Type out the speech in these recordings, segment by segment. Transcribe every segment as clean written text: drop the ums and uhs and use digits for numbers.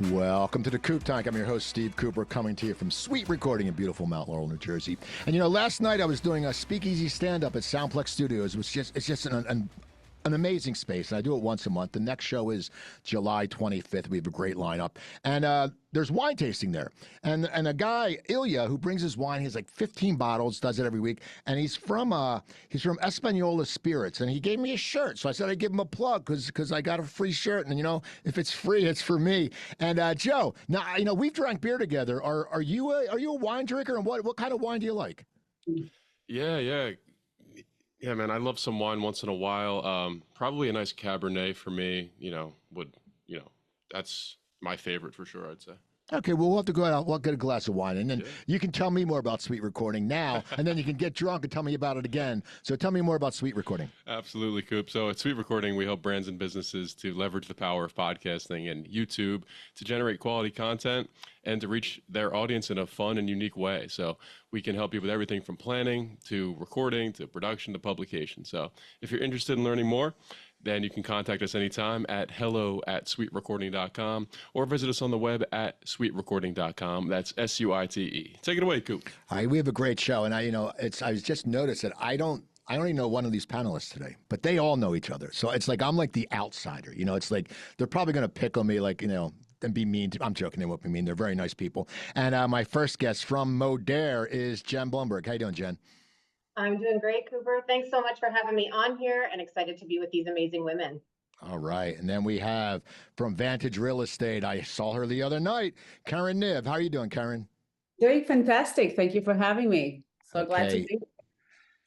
Welcome to the Coop Tank. I'm your host, Steve Cooper, coming to you from SuiteRecording in beautiful Mount Laurel, New Jersey. And last night I was doing a speakeasy stand-up at Soundplex Studios. It's just an amazing space. And I do it once a month. The next show is July 25th. We have a great lineup. And there's wine tasting there. And a guy, Ilya, who brings his wine, he has like 15 bottles, does it every week. And he's from Espanola Spirits. And he gave me a shirt. So I said I'd give him a plug because I got a free shirt. And, if it's free, it's for me. And Joe, now, we've drank beer together. Are you a wine drinker? And what kind of wine do you like? Yeah, man. I love some wine once in a while. Probably a nice Cabernet for me. That's my favorite for sure, I'd say. Okay, well, we'll have to go out. We'll get a glass of wine, and then you can tell me more about SuiteRecording now, and then you can get drunk and tell me about it again. So tell me more about SuiteRecording. Absolutely, Coop. So at SuiteRecording, we help brands and businesses to leverage the power of podcasting and YouTube to generate quality content and to reach their audience in a fun and unique way. So we can help you with everything from planning to recording to production to publication. So if you're interested in learning more, then you can contact us anytime at hello@suiterecording.com or visit us on the web at suiterecording.com. That's SUITE. Take it away, Coop. All right, we have a great show, and I just noticed that I don't even know one of these panelists today, but they all know each other. So it's like I'm like the outsider. It's like they're probably going to pick on me, like and be mean. I'm joking. They won't be mean. They're very nice people. And my first guest from Modere is Jen Blumberg. How you doing, Jen? I'm doing great, Cooper. Thanks so much for having me on here and excited to be with these amazing women. All right. And then we have from Vantage Real Estate. I saw her the other night, Keren Niv. How are you doing, Keren? Doing fantastic. Thank you for having me. So glad to be here.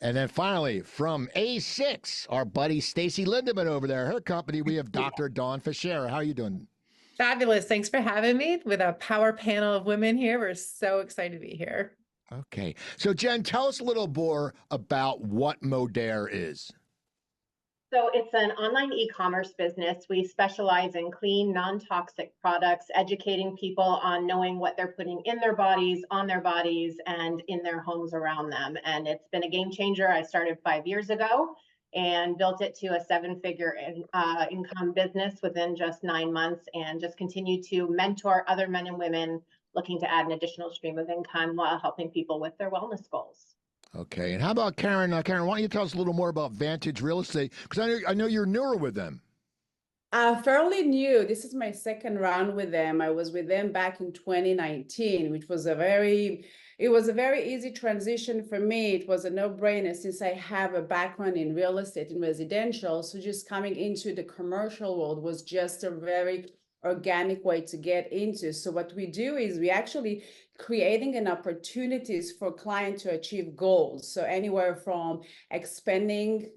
And then finally, from A6, our buddy Stacy Lindemann over there, her company, we have Dr. Dawn Fichere. How are you doing? Fabulous. Thanks for having me with a power panel of women here. We're so excited to be here. Okay. So, Jen, tell us a little more about what Modere is. So it's an online e-commerce business. We specialize in clean, non-toxic products, educating people on knowing what they're putting in their bodies, on their bodies, and in their homes around them. And it's been a game changer. I started 5 years ago and built it to a seven-figure income business within just 9 months, and just continue to mentor other men and women looking to add an additional stream of income while helping people with their wellness goals. Okay, and how about Keren? Keren, why don't you tell us a little more about Vantage Real Estate? Because I know you're newer with them. Fairly new. This is my second round with them. I was with them back in 2019, which was a very easy transition for me. It was a no-brainer since I have a background in real estate and residential. So just coming into the commercial world was just a very organic way to get into. So what we do is we actually creating an opportunities for client to achieve goals. So anywhere from expanding,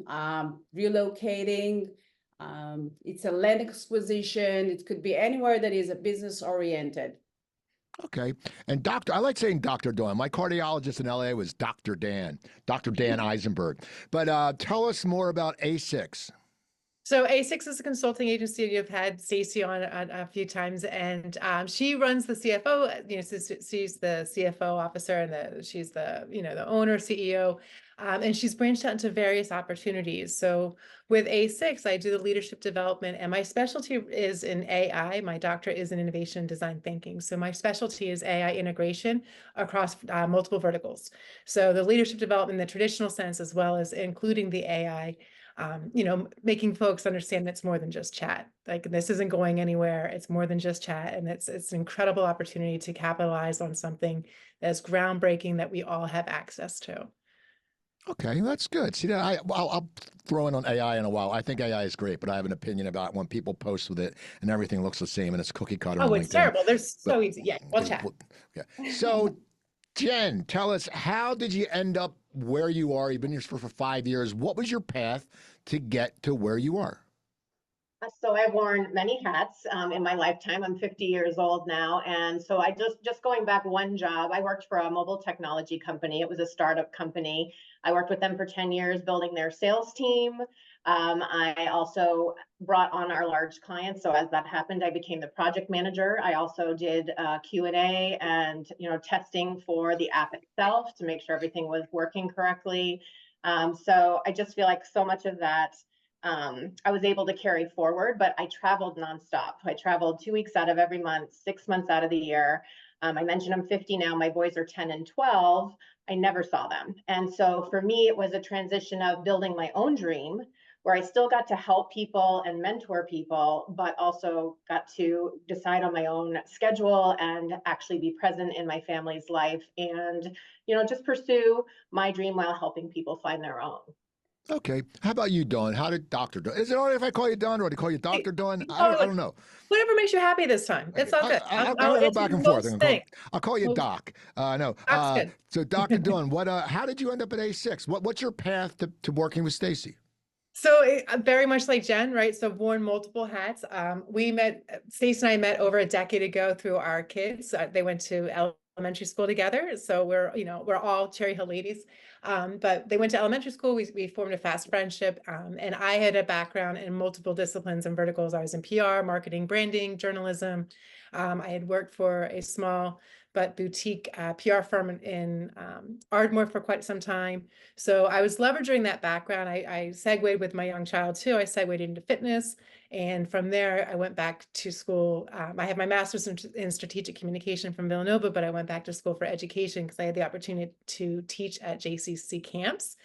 relocating, it's a land acquisition. It could be anywhere that is a business oriented. Okay. And I like saying Dr. Dawn. My cardiologist in LA was Dr. Dan Eisenberg. But tell us more about A6. So A6 is a consulting agency. You've had Stacy on a few times, and she runs the CFO. She's the CFO officer, and she's the the owner, CEO, and she's branched out into various opportunities. So with A6, I do the leadership development, and my specialty is in AI. My doctorate is in innovation and design thinking. So my specialty is AI integration across multiple verticals. So the leadership development in the traditional sense, as well as including the AI. Making folks understand it's more than just chat. Like, this isn't going anywhere. It's more than just chat. And it's an incredible opportunity to capitalize on something that's groundbreaking that we all have access to. Okay, that's good. See, I'll throw in on AI in a while. I think AI is great, but I have an opinion about when people post with it and everything looks the same and it's cookie cutter. Oh, it's terrible. They're so easy. Yeah, we'll chat. Yeah. So, Jen, tell us, how did you end up where you are? You've been here for 5 years. What was your path to get to where you are? So I've worn many hats in my lifetime. I'm 50 years old now. And so I just going back one job, I worked for a mobile technology company. It was a startup company. I worked with them for 10 years, building their sales team. I also brought on our large clients. So as that happened, I became the project manager. I also did Q&A and testing for the app itself to make sure everything was working correctly. So I just feel like so much of that I was able to carry forward, but I traveled nonstop. I traveled 2 weeks out of every month, 6 months out of the year. I mentioned I'm 50 now. My boys are 10 and 12. I never saw them. And so for me, it was a transition of building my own dream where I still got to help people and mentor people, but also got to decide on my own schedule and actually be present in my family's life and, just pursue my dream while helping people find their own. Okay. How about you, Dawn? How did Dr. Dawn? Is it all right if I call you Dawn or to call you Dr. Dawn? I don't know. Whatever makes you happy this time. It's all good. I'll I'll go answer back and forth. most things. I'll call you Doc. No. Doc's good. So Dr. Dawn, how did you end up at A6? What's your path to working with Stacy? So very much like Jen, right? So worn multiple hats. Stacy and I met over a decade ago through our kids. They went to elementary school together. So we're all Cherry Hill ladies. But they went to elementary school. We formed a fast friendship. And I had a background in multiple disciplines and verticals. I was in PR, marketing, branding, journalism. I had worked for a small but boutique PR firm in Ardmore for quite some time. So I was leveraging that background. I segued with my young child too. I segued into fitness. And from there, I went back to school. I have my master's in strategic communication from Villanova, but I went back to school for education because I had the opportunity to teach at JCC camps.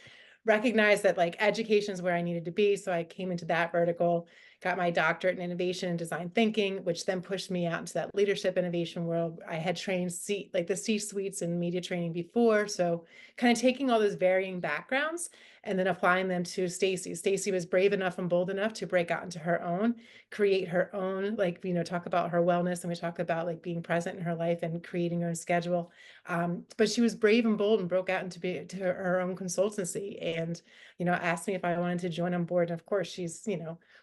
Recognized that like education is where I needed to be. So I came into that vertical, got my doctorate in innovation and design thinking, which then pushed me out into that leadership innovation world. I had trained the C-suites and media training before. So kind of taking all those varying backgrounds and then applying them to Stacy. Stacy was brave enough and bold enough to break out into her own, create her own, talk about her wellness. And we talk about like being present in her life and creating her own schedule. But she was brave and bold and broke out into her own consultancy and, asked me if I wanted to join on board. And of course, she's,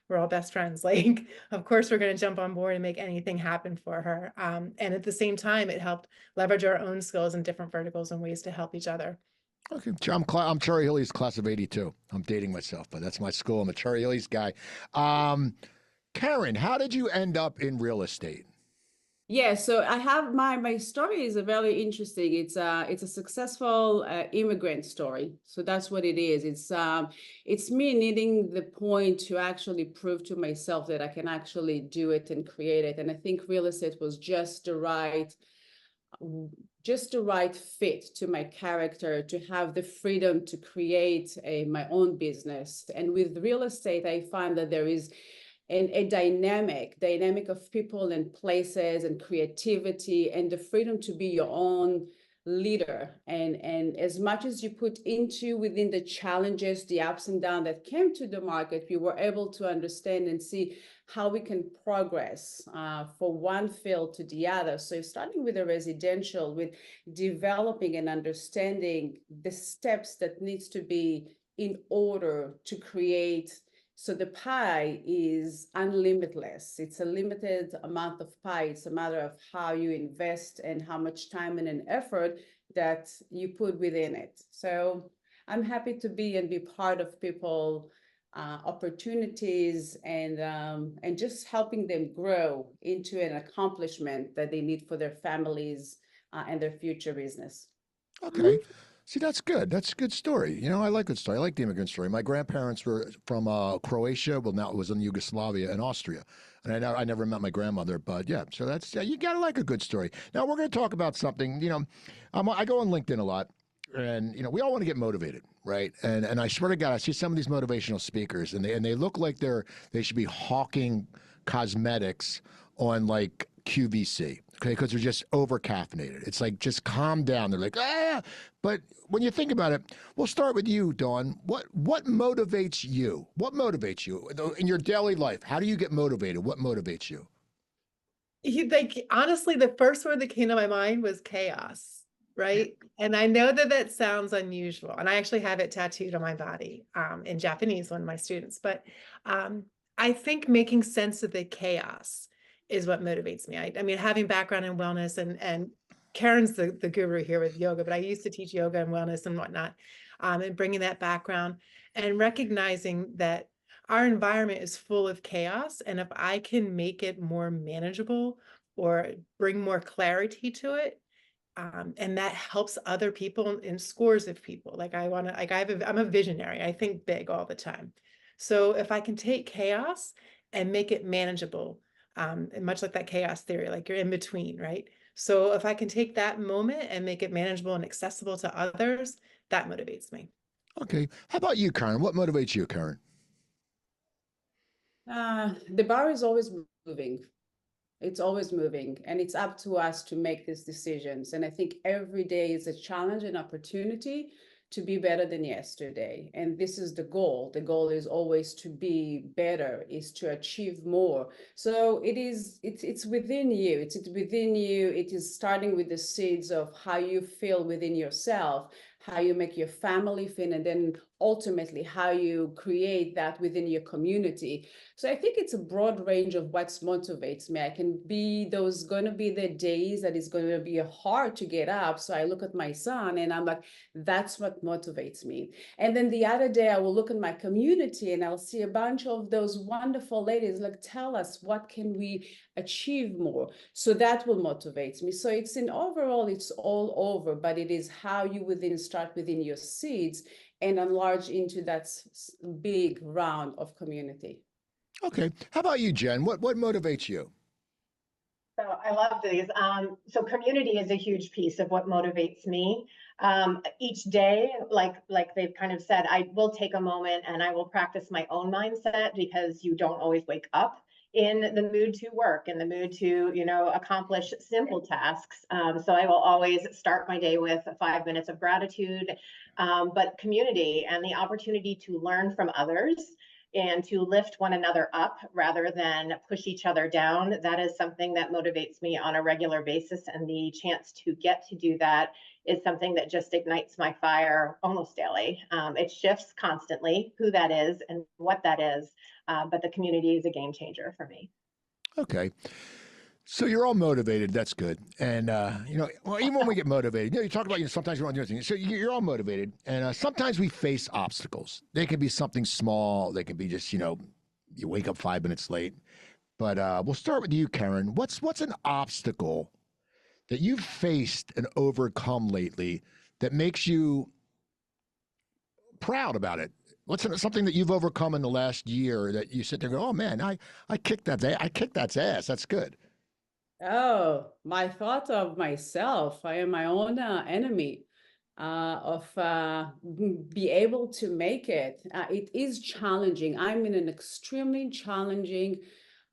we're all best friends. Like, of course, we're going to jump on board and make anything happen for her. And at the same time, it helped leverage our own skills in different verticals and ways to help each other. Okay, I'm Cherry Hilly's class of '82. I'm dating myself, but that's my school. I'm a Cherry Hilly's guy. Keren, how did you end up in real estate? Yeah, so I have my story is a very interesting. It's a successful immigrant story. So that's what it is. It's me needing the point to actually prove to myself that I can actually do it and create it. And I think real estate was just the right fit to my character, to have the freedom to create my own business. And with real estate, I find that there is a dynamic of people and places and creativity and the freedom to be your own leader. And as much as you put into within the challenges, the ups and downs that came to the market, we were able to understand and see how we can progress for one field to the other. So starting with the residential, with developing and understanding the steps that needs to be in order to create. So the pie is unlimitless. It's a limited amount of pie. It's a matter of how you invest and how much time and an effort that you put within it. So I'm happy to be part of people opportunities and just helping them grow into an accomplishment that they need for their families and their future business. Okay. See, that's good. That's a good story. I like good story. I like the immigrant story. My grandparents were from Croatia. Well, now it was in Yugoslavia and Austria. And I never met my grandmother, but yeah. So you got to like a good story. Now, we're going to talk about something, I go on LinkedIn a lot. And, we all want to get motivated, right? And I swear to God, I see some of these motivational speakers and they look like they should be hawking cosmetics on like QVC, okay? Because they're just over caffeinated. It's like, just calm down. They're like, but when you think about it, we'll start with you, Dawn. What motivates you? What motivates you in your daily life? How do you get motivated? What motivates you? Honestly, the first word that came to my mind was chaos. Right. And I know that sounds unusual. And I actually have it tattooed on my body in Japanese, one of my students. But I think making sense of the chaos is what motivates me. I mean, having background in wellness and Keren's the guru here with yoga, but I used to teach yoga and wellness and whatnot, and bringing that background and recognizing that our environment is full of chaos. And if I can make it more manageable or bring more clarity to it, and that helps other people and scores of people. I'm a visionary. I think big all the time. So if I can take chaos and make it manageable, and much like that chaos theory, like you're in between, right? So if I can take that moment and make it manageable and accessible to others, that motivates me. Okay. How about you, Karen? What motivates you, Karen? The bar is always moving. It's always moving, and it's up to us to make these decisions. And I think every day is a challenge and opportunity to be better than yesterday. And this is the goal. The goal is always to be better, is to achieve more. So it's within you. It's within you. It is starting with the seeds of how you feel within yourself, how you make your family feel, and then ultimately how you create that within your community. So I think it's a broad range of what motivates me. I can be, those going to be the days that it's going to be hard to get up. So I look at my son and I'm like, that's what motivates me. And then the other day I will look at my community and I'll see a bunch of those wonderful ladies like, tell us, what can we achieve more? So that will motivate me. So it's in overall, it's all over, but it is how you start within your seeds and enlarge into that big round of community. Okay. How about you, Jen? What motivates you? So I love these. So community is a huge piece of what motivates me. Each day, like they've kind of said, I will take a moment and I will practice my own mindset, because you don't always wake up in the mood to work, in the mood to, accomplish simple tasks. So I will always start my day with 5 minutes of gratitude, but community and the opportunity to learn from others and to lift one another up rather than push each other down. That is something that motivates me on a regular basis. And the chance to get to do that is something that just ignites my fire almost daily. It shifts constantly who that is and what that is. But the community is a game changer for me. Okay. So you're all motivated. That's good. And, well, even when we get motivated, you talk about, sometimes you want to do anything. So you're all motivated. And sometimes we face obstacles. They can be something small. They can be just, you wake up 5 minutes late. But we'll start with you, Karen. What's an obstacle that you've faced and overcome lately that makes you proud about it? What's something that you've overcome in the last year that you sit there and go, oh, man, I kicked that ass. That's good. Oh, my thought of myself. I am my own enemy be able to make it. It is challenging. I'm in an extremely challenging,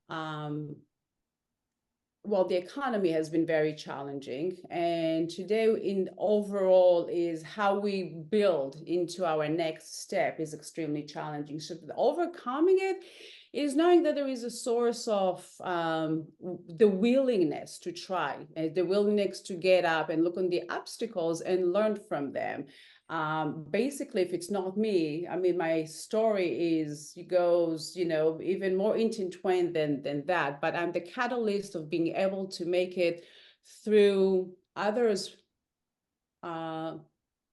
the economy has been very challenging. And today in overall is how we build into our next step is extremely challenging. So overcoming it is knowing that there is a source of the willingness to try, the willingness to get up and look on the obstacles and learn from them. Basically, if it's not me, I mean, my story goes, even more intertwined than that, but I'm the catalyst of being able to make it through others,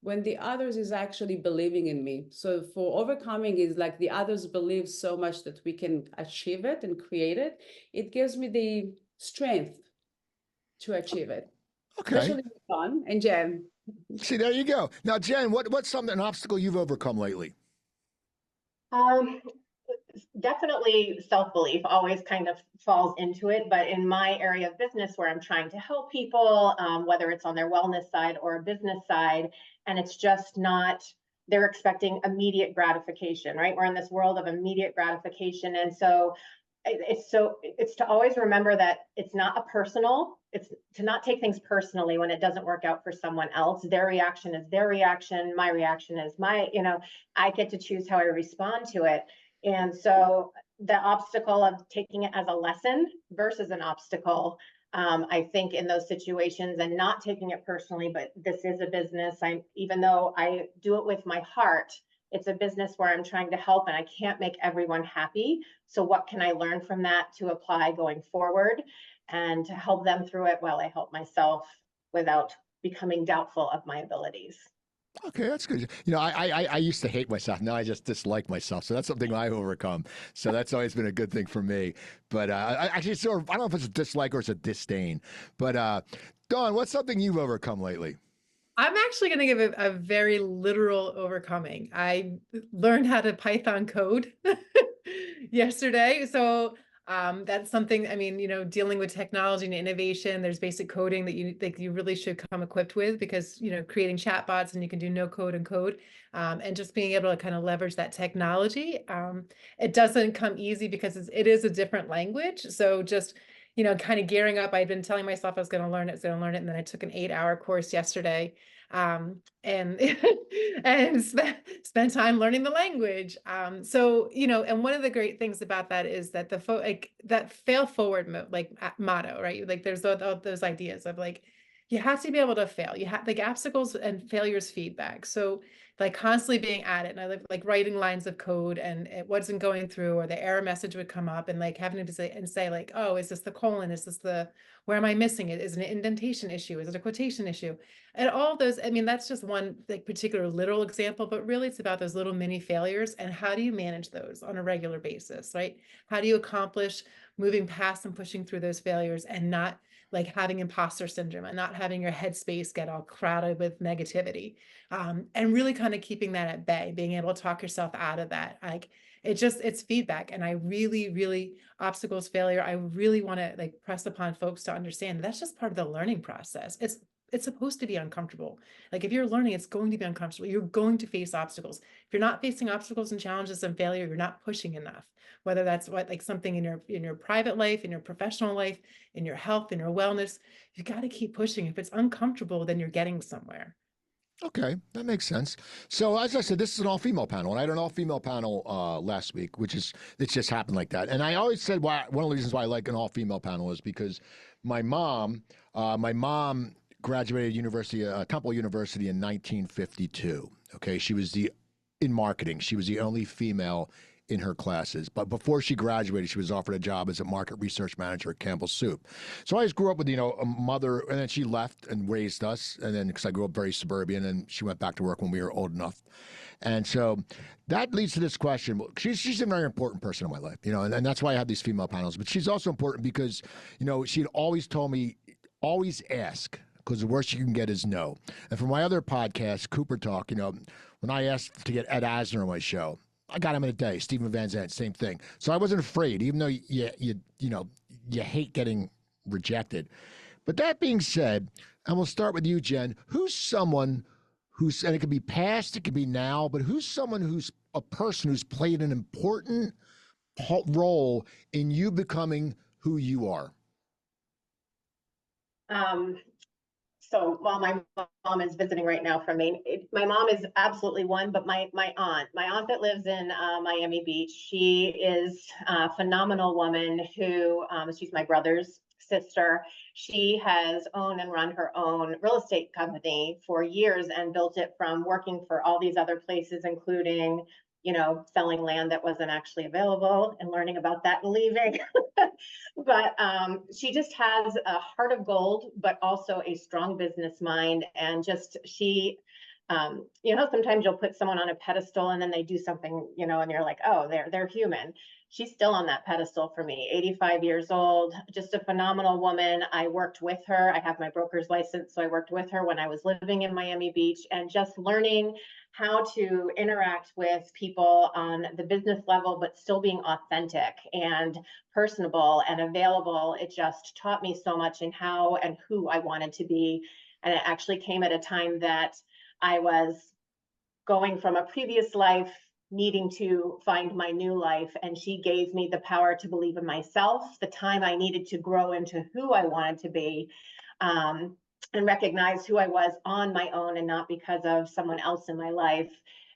when the others is actually believing in me. So for overcoming is like the others believe so much that we can achieve it and create it. It gives me the strength to achieve it. Okay. Especially with John and Jen. See, there you go. Now, Jen, what's an obstacle you've overcome lately? Definitely self-belief always kind of falls into it, but in my area of business where I'm trying to help people, whether it's on their wellness side or a business side, and it's just not, they're expecting immediate gratification, right? We're in this world of immediate gratification. And so it's to always remember that it's not a personal, it's to not take things personally when it doesn't work out for someone else. Their reaction is their reaction. My reaction is I get to choose how I respond to it. And so the obstacle of taking it as a lesson versus an obstacle, I think in those situations, and not taking it personally, but this is a business. Even though I do it with my heart, it's a business where I'm trying to help and I can't make everyone happy. So what can I learn from that to apply going forward and to help them through it while I help myself without becoming doubtful of my abilities? Okay, that's good. I used to hate myself. Now I just dislike myself. So that's something I've overcome. So that's always been a good thing for me. But actually, I don't know if it's a dislike or it's a disdain. But Dawn, what's something you've overcome lately? I'm actually going to give a very literal overcoming. I learned how to Python code yesterday. So that's something, I mean, dealing with technology and innovation, there's basic coding that you really should come equipped with, because, creating chatbots, and you can do no code and code, and just being able to kind of leverage that technology. It doesn't come easy because it is a different language. So just kind of gearing up. I'd been telling myself I was going to learn it, and then I took an 8-hour course yesterday, and and spent time learning the language. So and one of the great things about that is that that fail forward motto, right? Like there's those ideas of like, you have to be able to fail. You have like obstacles and failures feedback. So like constantly being at it, and I like writing lines of code, and it wasn't going through, or the error message would come up, and like having to say like, oh, is this the colon? Is this where am I missing it? Is it an indentation issue? Is it a quotation issue? And all those, I mean, that's just one like particular literal example, but really it's about those little mini failures, and how do you manage those on a regular basis, right? How do you accomplish moving past and pushing through those failures, and not like having imposter syndrome, and not having your headspace get all crowded with negativity, and really kind of keeping that at bay, being able to talk yourself out of that. Like it's feedback. And I really obstacles, failure, I really want to like press upon folks to understand that's just part of the learning process. It's supposed to be uncomfortable. Like if you're learning, it's going to be uncomfortable. You're going to face obstacles. If you're not facing obstacles and challenges and failure, you're not pushing enough. Whether that's like something in your private life, in your professional life, in your health, in your wellness, you got to keep pushing. If it's uncomfortable, then you're getting somewhere. Okay, that makes sense. So as I said, this is an all-female panel, and I had an all-female panel last week, it just happened like that. And I always said one of the reasons why I like an all-female panel is because my mom graduated Temple University in 1952. Okay, in marketing. She was the only female in her classes. But before she graduated, she was offered a job as a market research manager at Campbell's Soup. So I just grew up with, a mother, and then she left and raised us. And then, because I grew up very suburban, and she went back to work when we were old enough. And so that leads to this question. She's a very important person in my life, and that's why I have these female panels. But she's also important because, she'd always told me, always ask, because the worst you can get is no. And for my other podcast, Cooper Talk, when I asked to get Ed Asner on my show, I got him in a day. Stephen Van Zandt, same thing. So I wasn't afraid, even though you hate getting rejected. But that being said, and we'll start with you, Jen. Who's someone and it could be past, it could be now, but who's a person who's played an important role in you becoming who you are? So while my mom is visiting right now from Maine, my mom is absolutely one, but my aunt that lives in Miami Beach, she is a phenomenal woman who, she's my brother's sister. She has owned and run her own real estate company for years and built it from working for all these other places, including selling land that wasn't actually available and learning about that and leaving. But she just has a heart of gold, but also a strong business mind. And just sometimes you'll put someone on a pedestal and then they do something, and you're like, oh, they're human. She's still on that pedestal for me, 85 years old, just a phenomenal woman. I worked with her. I have my broker's license, so I worked with her when I was living in Miami Beach, and just learning how to interact with people on the business level, but still being authentic and personable and available. It just taught me so much in how and who I wanted to be. And it actually came at a time that I was going from a previous life, needing to find my new life. And she gave me the power to believe in myself, the time I needed to grow into who I wanted to be, and recognize who I was on my own and not because of someone else in my life.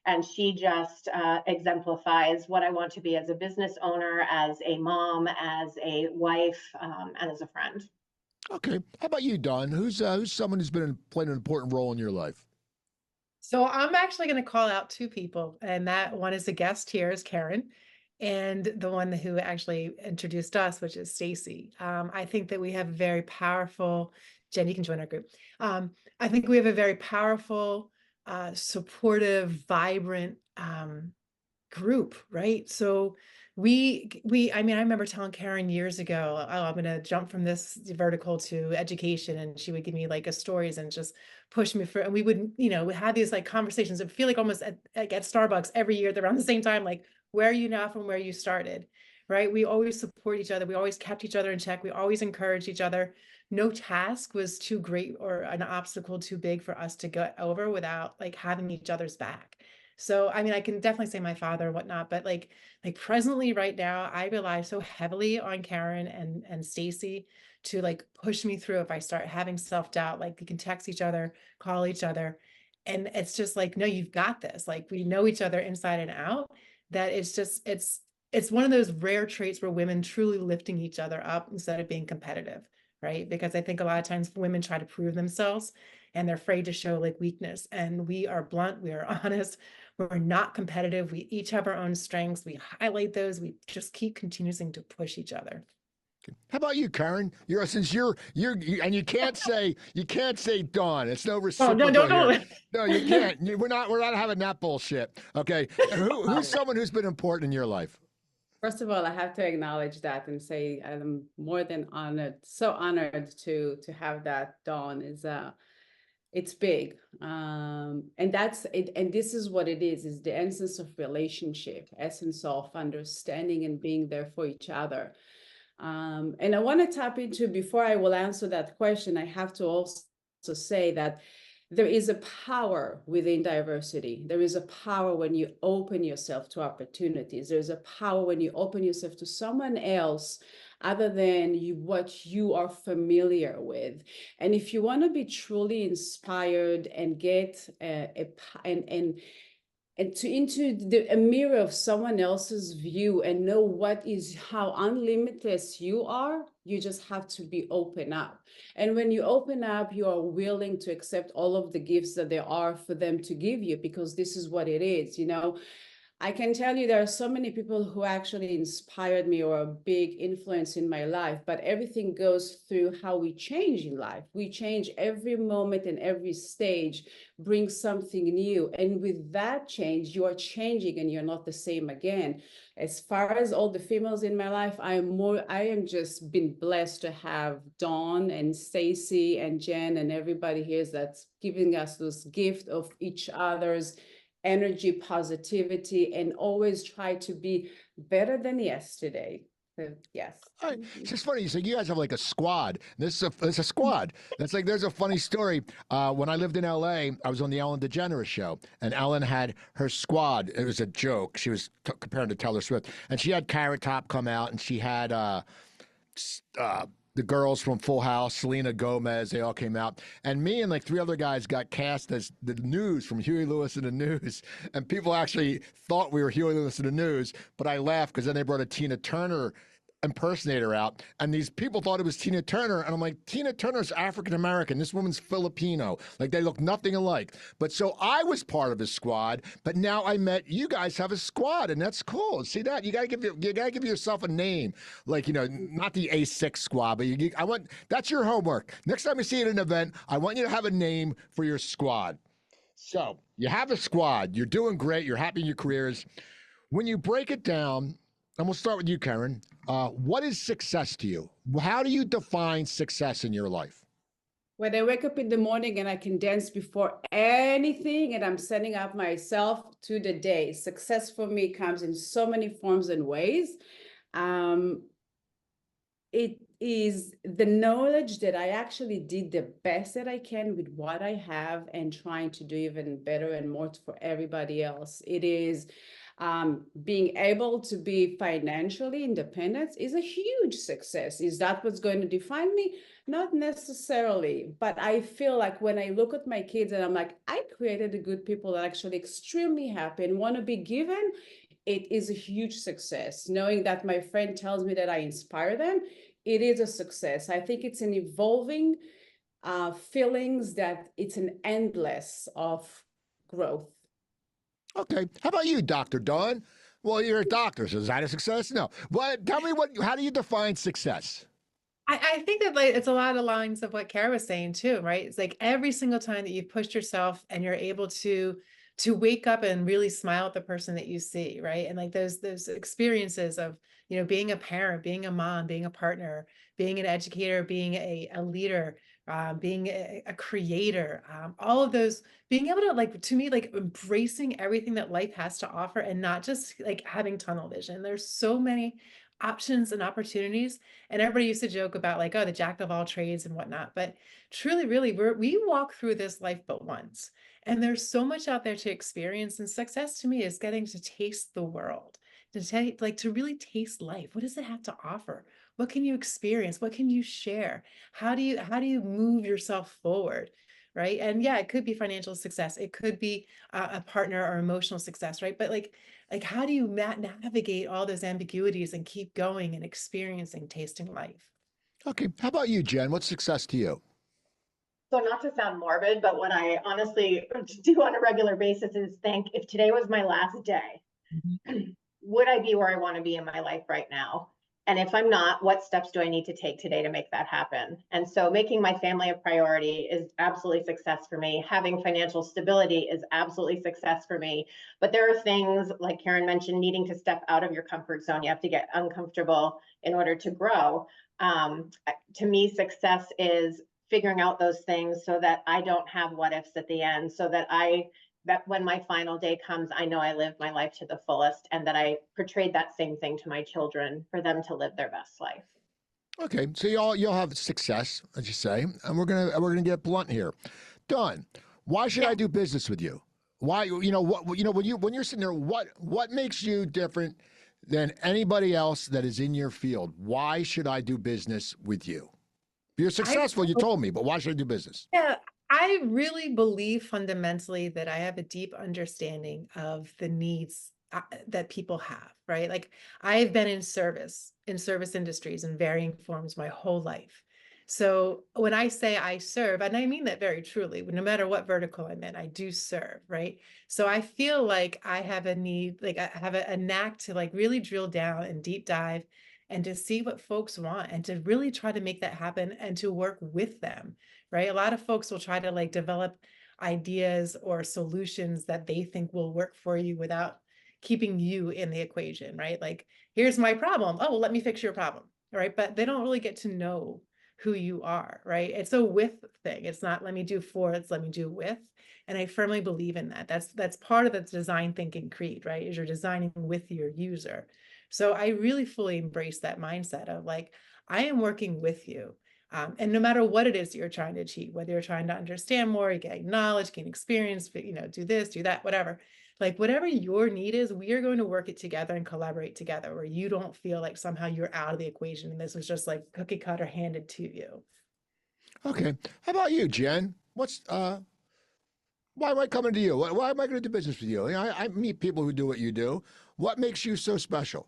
And she just exemplifies what I want to be as a business owner, as a mom, as a wife, and as a friend. Okay. How about you, Dawn? Who's someone who's played an important role in your life? So I'm actually going to call out two people, and that one is a guest here is Keren, and the one who actually introduced us, which is Stacy. I think that we have a very powerful, Jen, you can join our group. I think we have a very powerful, supportive, vibrant group, right? So I mean, I remember telling Keren years ago, oh, I'm going to jump from this vertical to education. And she would give me like a stories and just push me through. And we would, we had these like conversations. It feel like almost at Starbucks every year around the same time, like, where are you now from where you started, right? We always support each other. We always kept each other in check. We always encouraged each other. No task was too great or an obstacle too big for us to get over without like having each other's back. So, I mean, I can definitely say my father and whatnot, but like presently right now, I rely so heavily on Keren and Stacy to like push me through if I start having self-doubt. Like we can text each other, call each other. And it's just like, no, you've got this. Like we know each other inside and out. That it's one of those rare traits where women truly lifting each other up instead of being competitive, right? Because I think a lot of times women try to prove themselves and they're afraid to show like weakness. And we are blunt, we are honest, we're not competitive. We each have our own strengths. We highlight those. We just keep continuing to push each other. How about you, Keren? Since you're and you can't say Dawn. It's no Oh, reciprocal no. here. No, you can't. We're not having that bullshit. Okay. Who's someone who's been important in your life? First of all, I have to acknowledge that and say I'm more than honored, so honored to have that. Dawn is it's big, and that's it. And this is what it is the essence of relationship, essence of understanding and being there for each other. And I want to tap into, before I will answer that question, I have to also say that there is a power within diversity. There is a power when you open yourself to opportunities. There's a power when you open yourself to someone else other than what you are familiar with. And if you want to be truly inspired and get into a mirror of someone else's view and know how unlimited you are, you just have to be open up. And when you open up, you are willing to accept all of the gifts that there are for them to give you, because this is what it is, I can tell you there are so many people who actually inspired me or a big influence in my life, but everything goes through how we change in life. We change every moment and every stage brings something new. And with that change, you are changing and you're not the same again. As far as all the females in my life, I am just been blessed to have Dawn and Stacy and Jen and everybody here that's giving us this gift of each other's energy, positivity, and always try to be better than yesterday. So, yes. All right. It's just funny. You guys have like a squad. This is a squad. That's like, there's a funny story. When I lived in LA, I was on the Ellen DeGeneres show, and Ellen had her squad. It was a joke. She was comparing to Taylor Swift, and she had Carrot Top come out, and she had the girls from Full House, Selena Gomez, they all came out. And me and like 3 other guys got cast as the News from Huey Lewis and the News. And people actually thought we were Huey Lewis and the News, but I laughed because then they brought a Tina Turner impersonator out, and these people thought it was Tina Turner, and I'm like, Tina Turner's African American, this woman's Filipino, like they look nothing alike. But so I was part of his squad, but now I met you guys have a squad, and that's cool. See that? You gotta give yourself a name, like, not the A6 squad, but that's your homework. Next time you see it at an event, I want you to have a name for your squad. So you have a squad, you're doing great, you're happy in your careers. When you break it down, and we'll start with you, Keren. What is success to you? How do you define success in your life? When I wake up in the morning and I can dance before anything and I'm setting up myself to the day. Success for me comes in so many forms and ways. It is the knowledge that I actually did the best that I can with what I have and trying to do even better and more for everybody else. It is being able to be financially independent is a huge success. Is that what's going to define me? Not necessarily, but I feel like when I look at my kids and I'm like, I created a good people that are actually extremely happy and want to be given. It is a huge success. Knowing that my friend tells me that I inspire them, it is a success. I think it's an evolving feelings that it's an endless of growth. Okay. How about you, Dr. Dawn? Well, you're a doctor, so is that a success? No. But tell me how do you define success? I think that like it's a lot of lines of what Kara was saying too, right? It's like every single time that you've pushed yourself and you're able to to wake up and really smile at the person that you see, right? And like those experiences of, being a parent, being a mom, being a partner, being an educator, being a leader, being a creator, all of those, being able to, like, to me, like, embracing everything that life has to offer and not just like having tunnel vision. There's so many options and opportunities. And everybody used to joke about like, oh, the jack of all trades and whatnot. But truly, really, we walk through this life but once. And there's so much out there to experience. And success to me is getting to taste the world, to really taste life. What does it have to offer? What can you experience? What can you share? How do you move yourself forward? Right. And yeah, it could be financial success. It could be a partner or emotional success. Right. But like how do you navigate all those ambiguities and keep going and experiencing, tasting life? Okay. How about you, Jen? What's success to you? So not to sound morbid, but what I honestly do on a regular basis is think, if today was my last day, would I be where I want to be in my life right now? And if I'm not, what steps do I need to take today to make that happen? And so making my family a priority is absolutely success for me. Having financial stability is absolutely success for me. But there are things, like Keren mentioned, needing to step out of your comfort zone. You have to get uncomfortable in order to grow. To me, success is figuring out those things so that I don't have what ifs at the end, so that when my final day comes, I know I lived my life to the fullest, and that I portrayed that same thing to my children for them to live their best life. Okay, so you'll have success, as you say, and we're gonna get blunt here. Dawn, why should I do business with you? Why, when you're sitting there, what makes you different than anybody else that is in your field? Why should I do business with you? You're successful, you told me, but why should I do business? Yeah, I really believe fundamentally that I have a deep understanding of the needs that people have, right? Like I've been in service industries in varying forms my whole life. So when I say I serve, and I mean that very truly, no matter what vertical I'm in, I do serve, right? So I feel like I have a need, like I have a knack to like really drill down and deep dive and to see what folks want and to really try to make that happen and to work with them, right? A lot of folks will try to like develop ideas or solutions that they think will work for you without keeping you in the equation, right? Like, here's my problem. Oh, well, let me fix your problem, right? But they don't really get to know who you are, right? It's a with thing. It's not let me do for, it's let me do with. And I firmly believe in that. That's part of the design thinking creed, right? Is you're designing with your user. So I really fully embrace that mindset of like, I am working with you. And no matter what it is that you're trying to achieve, whether you're trying to understand more, gain knowledge, gain experience, do this, do that, whatever, like whatever your need is, we are going to work it together and collaborate together where you don't feel like somehow you're out of the equation and this was just like cookie cutter handed to you. Okay. How about you, Jen? Why am I coming to you? Why am I going to do business with you? I meet people who do what you do. What makes you so special?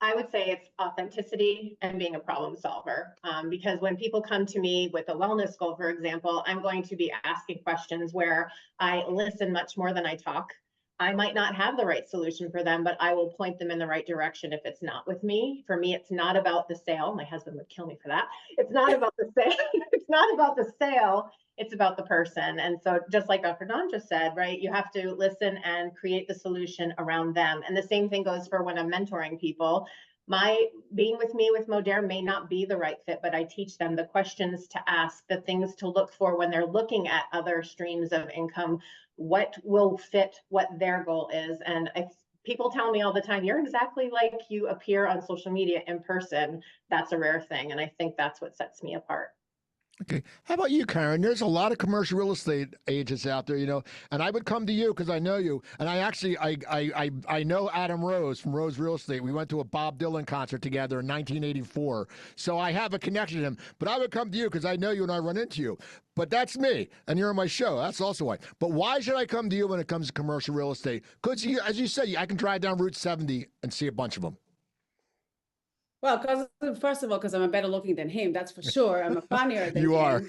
I would say it's authenticity and being a problem solver. Because when people come to me with a wellness goal, for example, I'm going to be asking questions where I listen much more than I talk. I might not have the right solution for them, but I will point them in the right direction if it's not with me. For me, it's not about the sale. My husband would kill me for that. It's not about the sale. It's not about the sale. It's about the person. And so just like Dr. Dawn just said, right, you have to listen and create the solution around them. And the same thing goes for when I'm mentoring people. My being with me with Modere may not be the right fit, but I teach them the questions to ask, the things to look for when they're looking at other streams of income, what will fit what their goal is. And people tell me all the time, you're exactly like you appear on social media in person. That's a rare thing. And I think that's what sets me apart. Okay. How about you, Keren? There's a lot of commercial real estate agents out there, and I would come to you because I know you. And I actually, I know Adam Rose from Rose Real Estate. We went to a Bob Dylan concert together in 1984. So I have a connection to him. But I would come to you because I know you and I run into you. But that's me, and you're on my show. That's also why. But why should I come to you when it comes to commercial real estate? Because, as you said, I can drive down Route 70 and see a bunch of them. Well, because first of all, because I'm a better looking than him, that's for sure. I'm a funnier than You him. are.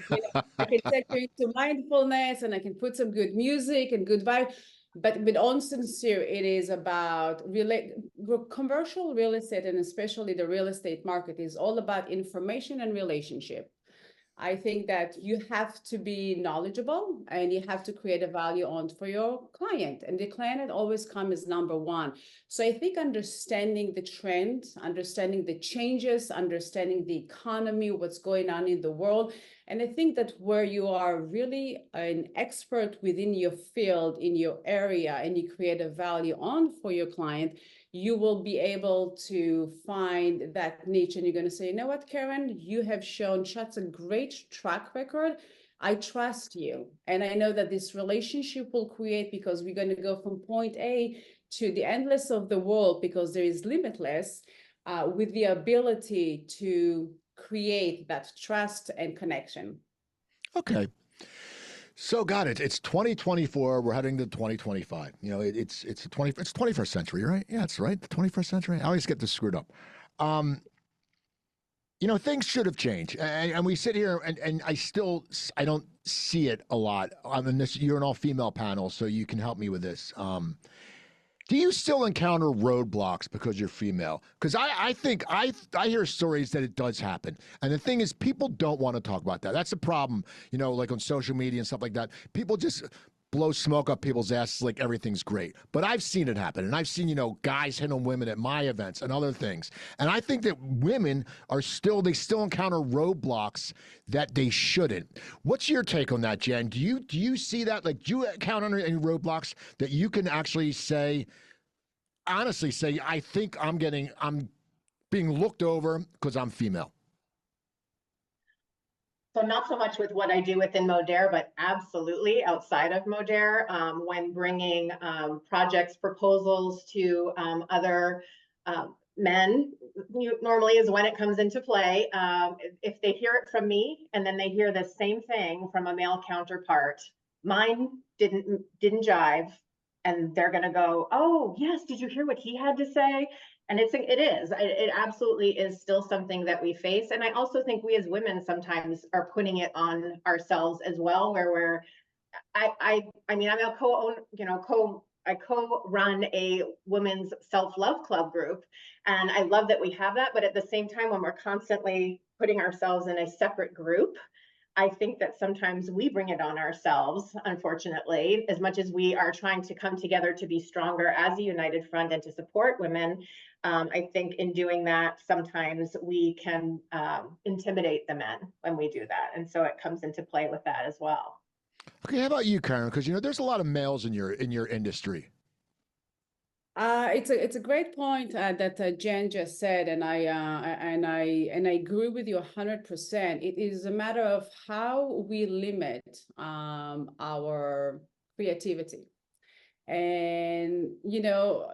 I can take you into mindfulness and I can put some good music and good vibe. But with all sincere, it is about commercial real estate, and especially the real estate market is all about information and relationship. I think that you have to be knowledgeable and you have to create a value on for your client, and the client always comes as number one. So I think understanding the trend, understanding the changes, understanding the economy, what's going on in the world. And I think that where you are really an expert within your field, in your area, and you create a value on for your client, you will be able to find that niche, and you're going to say, you know what, Keren, you have shown such a great track record. I trust you. And I know that this relationship will create, because we're going to go from point A to the endless of the world, because there is limitless, with the ability to create that trust and connection. Okay. So got it. It's 2024. We're heading to 2025. You know, it's 21st century, right? Yeah, that's right. The 21st century. I always get this screwed up. You know, things should have changed, and we sit here and I don't see it a lot. I mean, you're an all-female panel, so you can help me with this. Do you still encounter roadblocks because you're female? Because I think I hear stories that it does happen. And the thing is, people don't want to talk about that. That's the problem, you know, like on social media and stuff like that. People just blow smoke up people's asses like everything's great. But I've seen it happen. And I've seen, you know, guys hit on women at my events and other things. And I think that women they still encounter roadblocks that they shouldn't. What's your take on that, Jen? Do you see that? Like, do you encounter any roadblocks that you can actually honestly say, I think I'm being looked over because I'm female? So not so much with what I do within Modere, but absolutely outside of Modere, when bringing projects, proposals to other men, normally is when it comes into play. If they hear it from me and then they hear the same thing from a male counterpart, mine didn't jive, and they're going to go, oh yes, did you hear what he had to say? And it absolutely is still something that we face. And I also think we as women sometimes are putting it on ourselves as well, where I mean, I'm a I co-run a women's self-love club group. And I love that we have that. But at the same time, when we're constantly putting ourselves in a separate group, I think that sometimes we bring it on ourselves, unfortunately, as much as we are trying to come together to be stronger as a united front and to support women. I think in doing that, sometimes we can intimidate the men when we do that. And so it comes into play with that as well. Okay, how about you, Keren? Because, you know, there's a lot of males in your industry. It's a great point that Jen just said, and I agree with you 100%. It is a matter of how we limit our creativity. And, you know,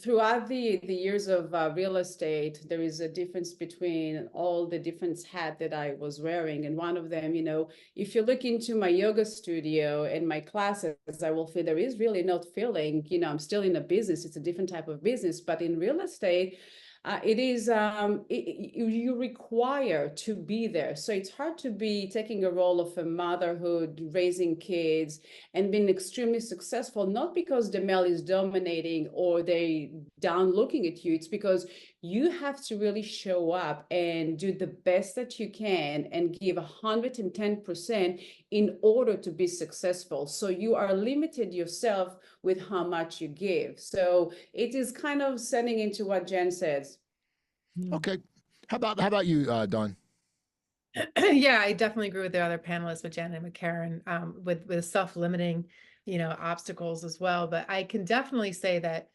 throughout the years of real estate, there is a difference between all the different hats that I was wearing. And one of them, you know, if you look into my yoga studio and my classes, I will feel there is really not feeling, you know, I'm still in a business. It's a different type of business. But in real estate, it is you require to be there. So it's hard to be taking a role of a motherhood, raising kids, and being extremely successful, not because the male is dominating or they down looking at you. It's because you have to really show up and do the best that you can and give 110% in order to be successful. So you are limited yourself with how much you give. So it is kind of sending into what Jen says. Okay. How about you, Dawn? Yeah, I definitely agree with the other panelists, with Jen and with Keren, with self-limiting, you know, obstacles as well. But I can definitely say that,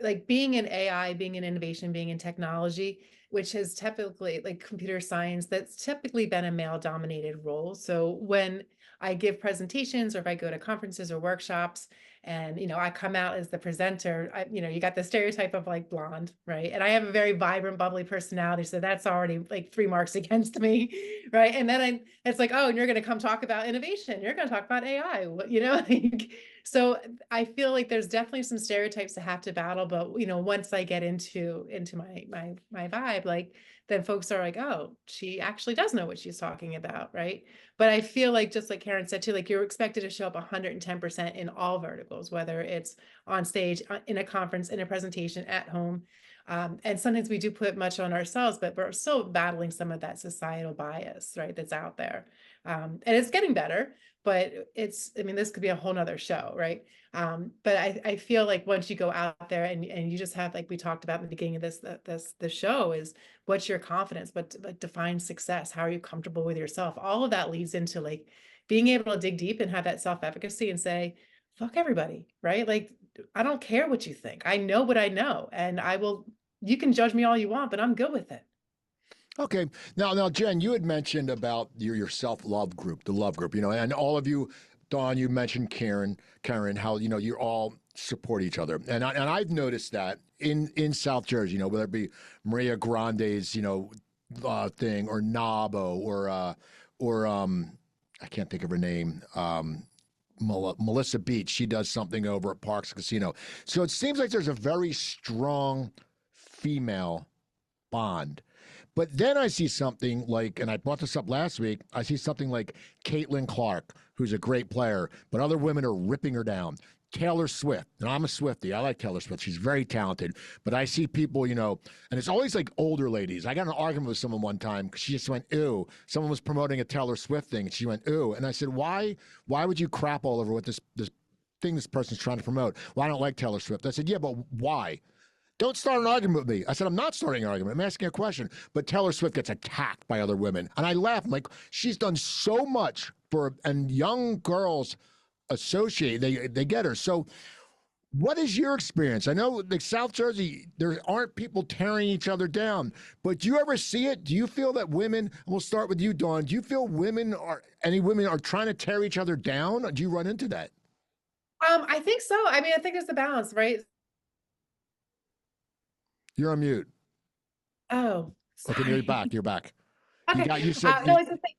like, being in AI, being in innovation, being in technology, which has typically, like computer science, that's typically been a male-dominated role. So when I give presentations or if I go to conferences or workshops and, you know, I come out as the presenter, you know, you got the stereotype of like blonde, right? And I have a very vibrant, bubbly personality. So that's already like 3 marks against me, right? And then it's like, oh, and you're going to come talk about innovation. You're going to talk about AI, you know? Like, so I feel like there's definitely some stereotypes to have to battle, but, you know, once I get into my vibe, like, then folks are like, oh, she actually does know what she's talking about, right? But I feel like, just like Keren said too, like, you're expected to show up 110% in all verticals, whether it's on stage, in a conference, in a presentation, at home. And sometimes we do put much on ourselves, but we're still battling some of that societal bias, right, that's out there. And it's getting better, but I mean, this could be a whole nother show, right? But I feel like once you go out there and you just have, like we talked about in the beginning of the show, is what's your confidence, what defines success? How are you comfortable with yourself? All of that leads into like being able to dig deep and have that self-efficacy and say, fuck everybody, right? Like, I don't care what you think. I know what I know, and you can judge me all you want, but I'm good with it. Okay. Now, Jen, you had mentioned about your self-love group, the love group, and all of you, Dawn, you mentioned Keren, how, you all support each other. And I've noticed that in South Jersey, whether it be Maria Grande's, thing, or Nabo, or I can't think of her name, Melissa Beach. She does something over at Parks Casino. So it seems like there's a very strong female bond. But then I see something like, and I brought this up last week, I see something like Caitlin Clark, who's a great player, but other women are ripping her down. Taylor Swift, and I'm a Swiftie. I like Taylor Swift. She's very talented. But I see people, and it's always like older ladies. I got in an argument with someone one time because she just went, ew. Someone was promoting a Taylor Swift thing, and she went, ew. And I said, why would you crap all over what this thing this person's trying to promote? Well, I don't like Taylor Swift. I said, yeah, but why? Don't start an argument with me. I said, I'm not starting an argument. I'm asking a question. But Taylor Swift gets attacked by other women. And I laugh. I'm like, she's done so much and young girls associate, they get her. So what is your experience? I know like South Jersey, there aren't people tearing each other down, but do you ever see it? Do you feel that women, and we'll start with you, Dawn, do you feel any women are trying to tear each other down? Or do you run into that? I think so. I mean, I think there's the balance, right? You're on mute. Oh, sorry. Okay, you're back. You're back. Okay. You said, no, it's the thing.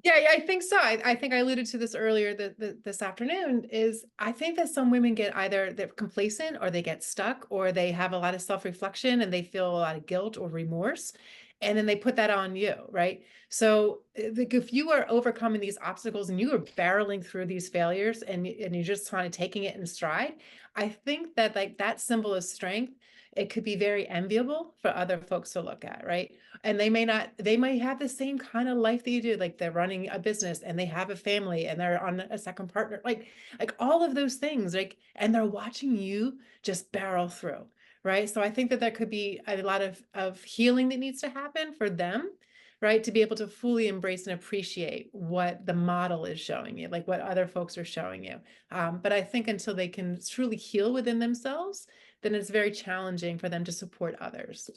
Yeah, I think so. I think I alluded to this earlier this afternoon, is I think that some women get either they're complacent, or they get stuck, or they have a lot of self-reflection and they feel a lot of guilt or remorse. And then they put that on you, right? So like, if you are overcoming these obstacles and you are barreling through these failures and you're just kind of taking it in stride, I think that like that symbol of strength, it could be very enviable for other folks to look at, right? And they may have the same kind of life that you do, like they're running a business and they have a family and they're on a second partner, like all of those things, like, and they're watching you just barrel through, right? So I think that there could be a lot of healing that needs to happen for them, right? To be able to fully embrace and appreciate what the model is showing you, like what other folks are showing you. But I think until they can truly heal within themselves, then it's very challenging for them to support others.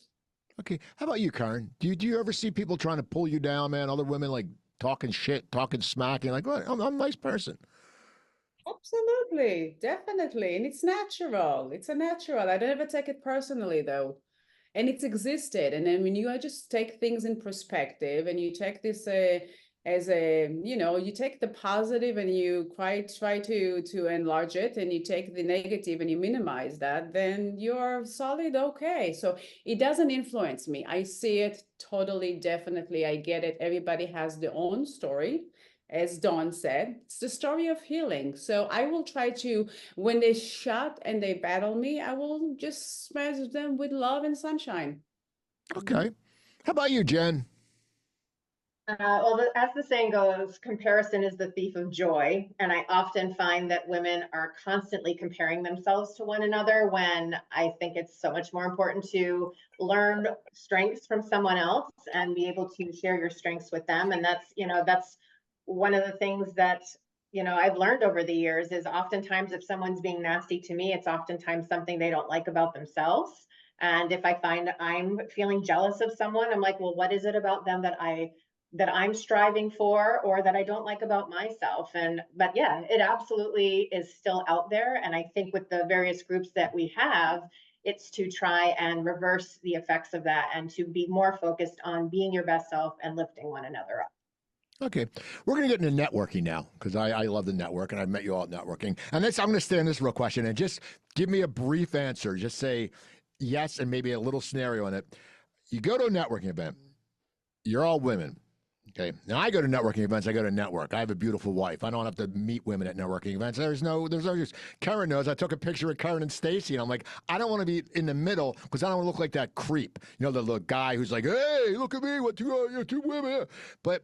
Okay. How about you, Keren? Do you ever see people trying to pull you down, man? Other women like talking shit, talking smack, and like, what? I'm a nice person. Absolutely, definitely. And it's natural. It's a natural. I don't ever take it personally though. And it's existed. And then when you just take things in perspective and you take this as you take the positive and you try to enlarge it, and you take the negative and you minimize that, then you're solid. Okay. So it doesn't influence me. I see it totally, definitely. I get it. Everybody has their own story. As Dawn said, it's the story of healing. So I will try to, when they shout and they battle me, I will just smash them with love and sunshine. Okay. How about you, Jen? Well, as the saying goes, comparison is the thief of joy. And I often find that women are constantly comparing themselves to one another, when I think it's so much more important to learn strengths from someone else and be able to share your strengths with them. And that's one of the things that, I've learned over the years, is oftentimes if someone's being nasty to me, it's oftentimes something they don't like about themselves. And if I find I'm feeling jealous of someone, I'm like, well, what is it about them that I'm striving for, or that I don't like about myself? But yeah, it absolutely is still out there. And I think with the various groups that we have, it's to try and reverse the effects of that and to be more focused on being your best self and lifting one another up. Okay. We're going to get into networking now, because I love the network, and I've met you all at networking. And I'm going to stay on this real question, and just give me a brief answer. Just say yes and maybe a little scenario in it. You go to a networking event. You're all women. Okay. Now I go to networking events. I go to network. I have a beautiful wife. I don't have to meet women at networking events. There's no use. Karen knows. I took a picture of Karen and Stacy, and I'm like, I don't want to be in the middle because I don't want to look like that creep. You know, the little guy who's like, hey, look at me, what two women. But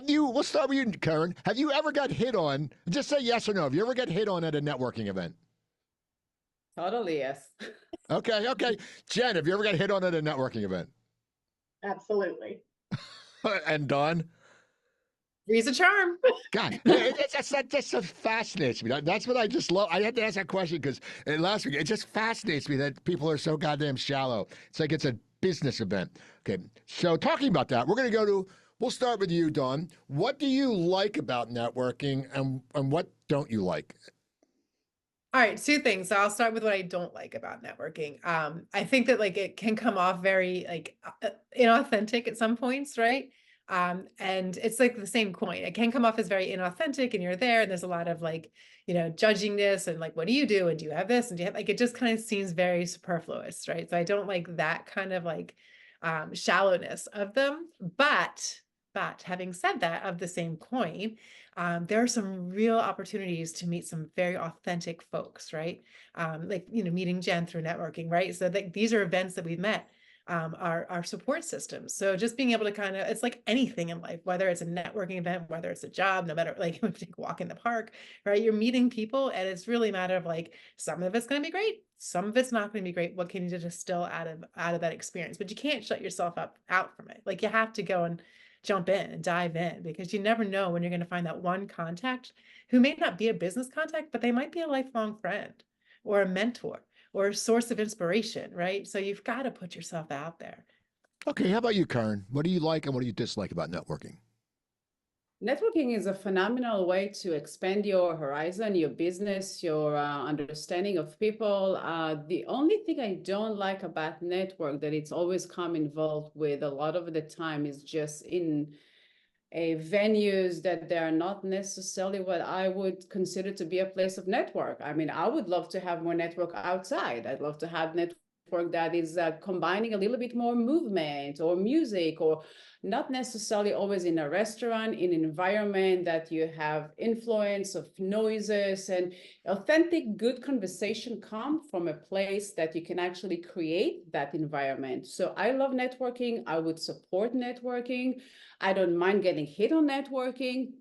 we'll start with you, Karen. Have you ever got hit on? Just say yes or no. Have you ever got hit on at a networking event? Totally, yes. Okay. Jen, have you ever got hit on at a networking event? Absolutely. And Dawn? Three's a charm. God, that just fascinates me. That's what I just love. I had to ask that question because last week it just fascinates me that people are so goddamn shallow. It's like it's a business event. Okay, so talking about that, we'll start with you, Dawn. What do you like about networking, and what don't you like? All right, two things. So I'll start with what I don't like about networking. I think that like it can come off very like inauthentic at some points, right? And it's like the same coin. It can come off as very inauthentic, and you're there, and there's a lot of like, judgingness and like, what do you do? And do you have this? And do you have like, it just kind of seems very superfluous, right? So I don't like that kind of like shallowness of them. But having said that, of the same coin, there are some real opportunities to meet some very authentic folks, right? Like, meeting Jen through networking, right? So these are events that we've met, our support systems. So just being able to it's like anything in life, whether it's a networking event, whether it's a job, no matter like take a walk in the park, right? You're meeting people, and it's really a matter of like, some of it's going to be great, some of it's not going to be great. What can you distill out of that experience? But you can't shut yourself out from it. Like, you have to go and jump in and dive in, because you never know when you're going to find that one contact who may not be a business contact, but they might be a lifelong friend or a mentor or a source of inspiration, right? So you've got to put yourself out there. Okay, how about you, Karen? What do you like and what do you dislike about networking? Networking is a phenomenal way to expand your horizon, your business, your understanding of people. The only thing I don't like about network that it's always come involved with a lot of the time is just in venues that they are not necessarily what I would consider to be a place of network. I mean, I would love to have more network outside. I'd love to have network that is combining a little bit more movement or music, or not necessarily always in a restaurant, in an environment that you have influence of noises, and authentic, good conversation come from a place that you can actually create that environment. So I love networking. I would support networking. I don't mind getting hit on networking.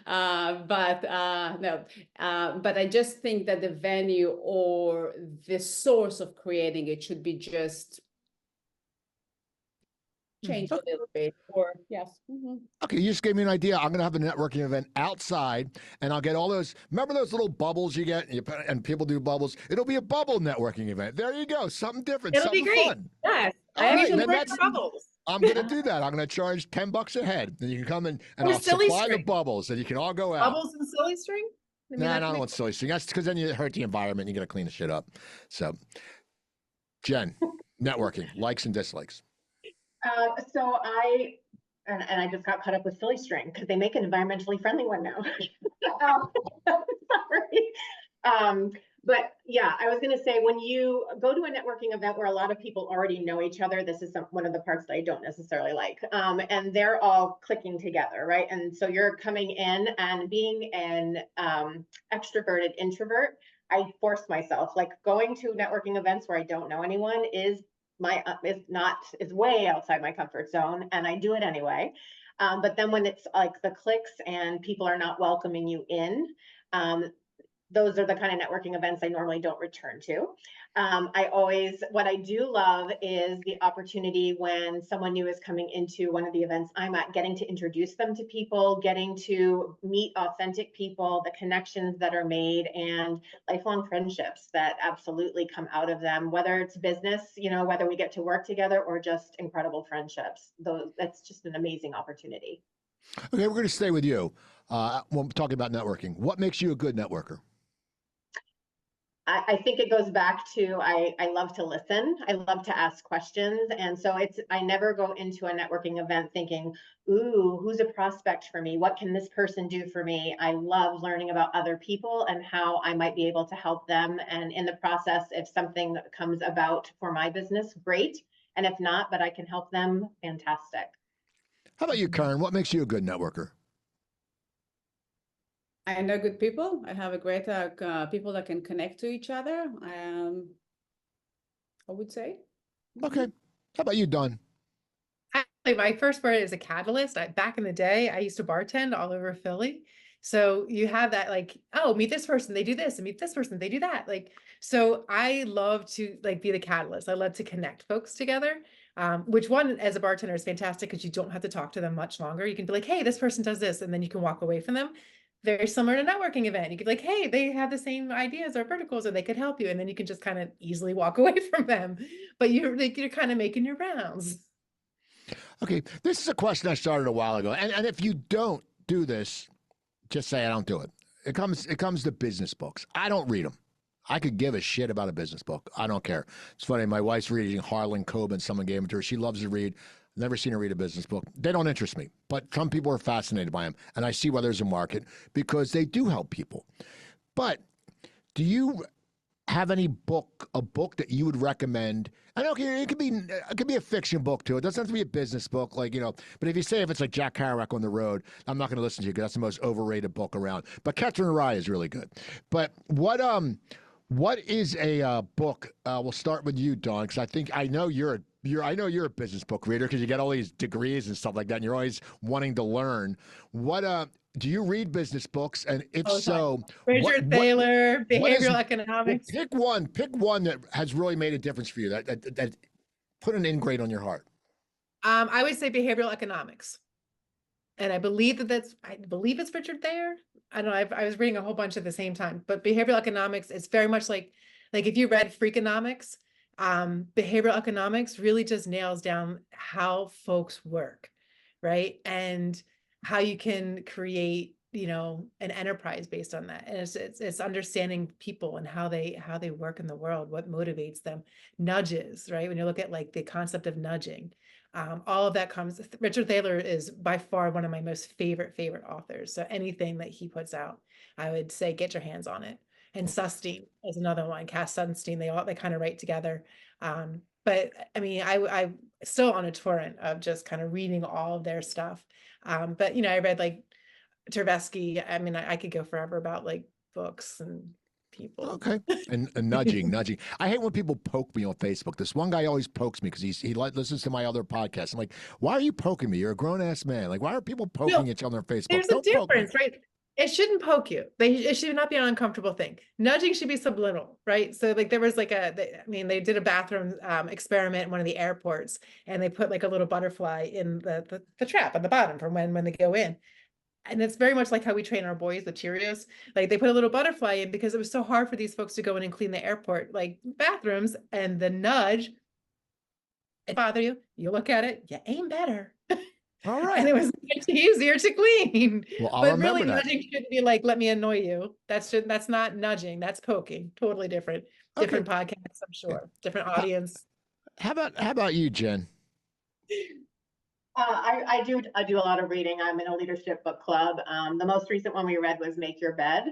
But I just think that the venue or the source of creating it should be just change a little bit. Or yes. Okay, you just gave me an idea. I'm going to have a networking event outside, and I'll get all those. Remember those little bubbles you get, and people do bubbles? It'll be a bubble networking event. There you go. Something different. It'll something be great. fun. Yes. Bubbles. I'm going to do that. I'm going to charge $10 a head, and you can come in, and I'll supply the bubbles, and you can all go out. Bubbles and silly string? I don't want silly string. That's because then you hurt the environment. You got to clean the shit up. So, Jen, networking, likes and dislikes. So I just got caught up with silly string because they make an environmentally friendly one now. Sorry. But yeah, I was going to say, when you go to a networking event where a lot of people already know each other, this is one of the parts that I don't necessarily like. And they're all clicking together, right? And so you're coming in, and being an extroverted introvert, I force myself, like, going to networking events where I don't know anyone is way outside my comfort zone, and I do it anyway. But then when it's like the clicks and people are not welcoming you in, those are the kind of networking events I normally don't return to. What I do love is the opportunity when someone new is coming into one of the events I'm at, getting to introduce them to people, getting to meet authentic people, the connections that are made, and lifelong friendships that absolutely come out of them, whether it's business, whether we get to work together, or just incredible friendships. That's just an amazing opportunity. Okay, we're going to stay with you. When we're talking about networking, what makes you a good networker? I think it goes back to, I love to listen. I love to ask questions. And so I never go into a networking event thinking, ooh, who's a prospect for me? What can this person do for me? I love learning about other people and how I might be able to help them. And in the process, if something comes about for my business, great. And if not, but I can help them, fantastic. How about you, Karen? What makes you a good networker? I know good people. I have a great people that can connect to each other. I would say. Okay. How about you, Don? Actually, my first word is a catalyst. Back in the day, I used to bartend all over Philly. So you have that like, oh, meet this person, they do this, and meet this person, they do that. Like, so I love to like be the catalyst. I love to connect folks together. Which one as a bartender is fantastic because you don't have to talk to them much longer. You can be like, hey, this person does this, and then you can walk away from them. Very similar to a networking event. You could be like, hey, they have the same ideas or verticals, or they could help you, and then you can just kind of easily walk away from them. But you're like, you're kind of making your rounds. Okay, this is a question I started a while ago, and if you don't do this, just say I don't do it. It comes to business books. I don't read them. I could give a shit about a business book. I don't care. It's funny. My wife's reading Harlan Coben. Someone gave them to her. She loves to read. Never seen her read a business book. They don't interest me, but some people are fascinated by them, and I see why there's a market because they do help people. But do you have any book, a book that you would recommend? I don't care. It could be a fiction book too. It doesn't have to be a business book, like, you know. But if it's like Jack Kerouac on the road, I'm not going to listen to you because that's the most overrated book around. But Catcher in the Rye is really good. But what is a book? We'll start with you, Dawn, because I know you're a business book reader because you get all these degrees and stuff like that, and you're always wanting to learn. What do you read business books? And if so, Richard Thaler, behavioral economics. Well, pick one that has really made a difference for you. That put an ingrate on your heart. I would say behavioral economics, and I believe it's Richard Thaler. I don't know. I was reading a whole bunch at the same time, but behavioral economics is very much like if you read Freakonomics, behavioral economics really just nails down how folks work, right? And how you can create, an enterprise based on that. And it's understanding people and how they work in the world, what motivates them, nudges, right? When you look at like the concept of nudging, all of that comes. Richard Thaler is by far one of my most favorite authors. So anything that he puts out, I would say get your hands on it. And Sustein is another one. Cass Sunstein, they kind of write together. But I mean, I still on a torrent of just kind of reading all of their stuff. But I read like Tversky. I mean, I could go forever about like books and people. Okay. And nudging. I hate when people poke me on Facebook. This one guy always pokes me because he listens to my other podcasts. I'm like, why are you poking me? You're a grown ass man. Like, why are people poking each other on Facebook? There's a difference, right? It shouldn't poke you. It should not be an uncomfortable thing. Nudging should be subliminal, right? So like there was like they did a bathroom experiment in one of the airports, and they put like a little butterfly in the trap on the bottom for when they go in. And it's very much like how we train our boys with Cheerios. Like they put a little butterfly in because it was so hard for these folks to go in and clean the airport like bathrooms, and the nudge, it bother you, you look at it, you aim better. All right. And it was much easier to clean. Well, I'll but really remember that. nudging shouldn't be like, let me annoy you. That's not nudging. That's poking. Totally different. Different podcasts, I'm sure. Different audience. How about you, Jen? I do a lot of reading. I'm in a leadership book club. The most recent one we read was Make Your Bed.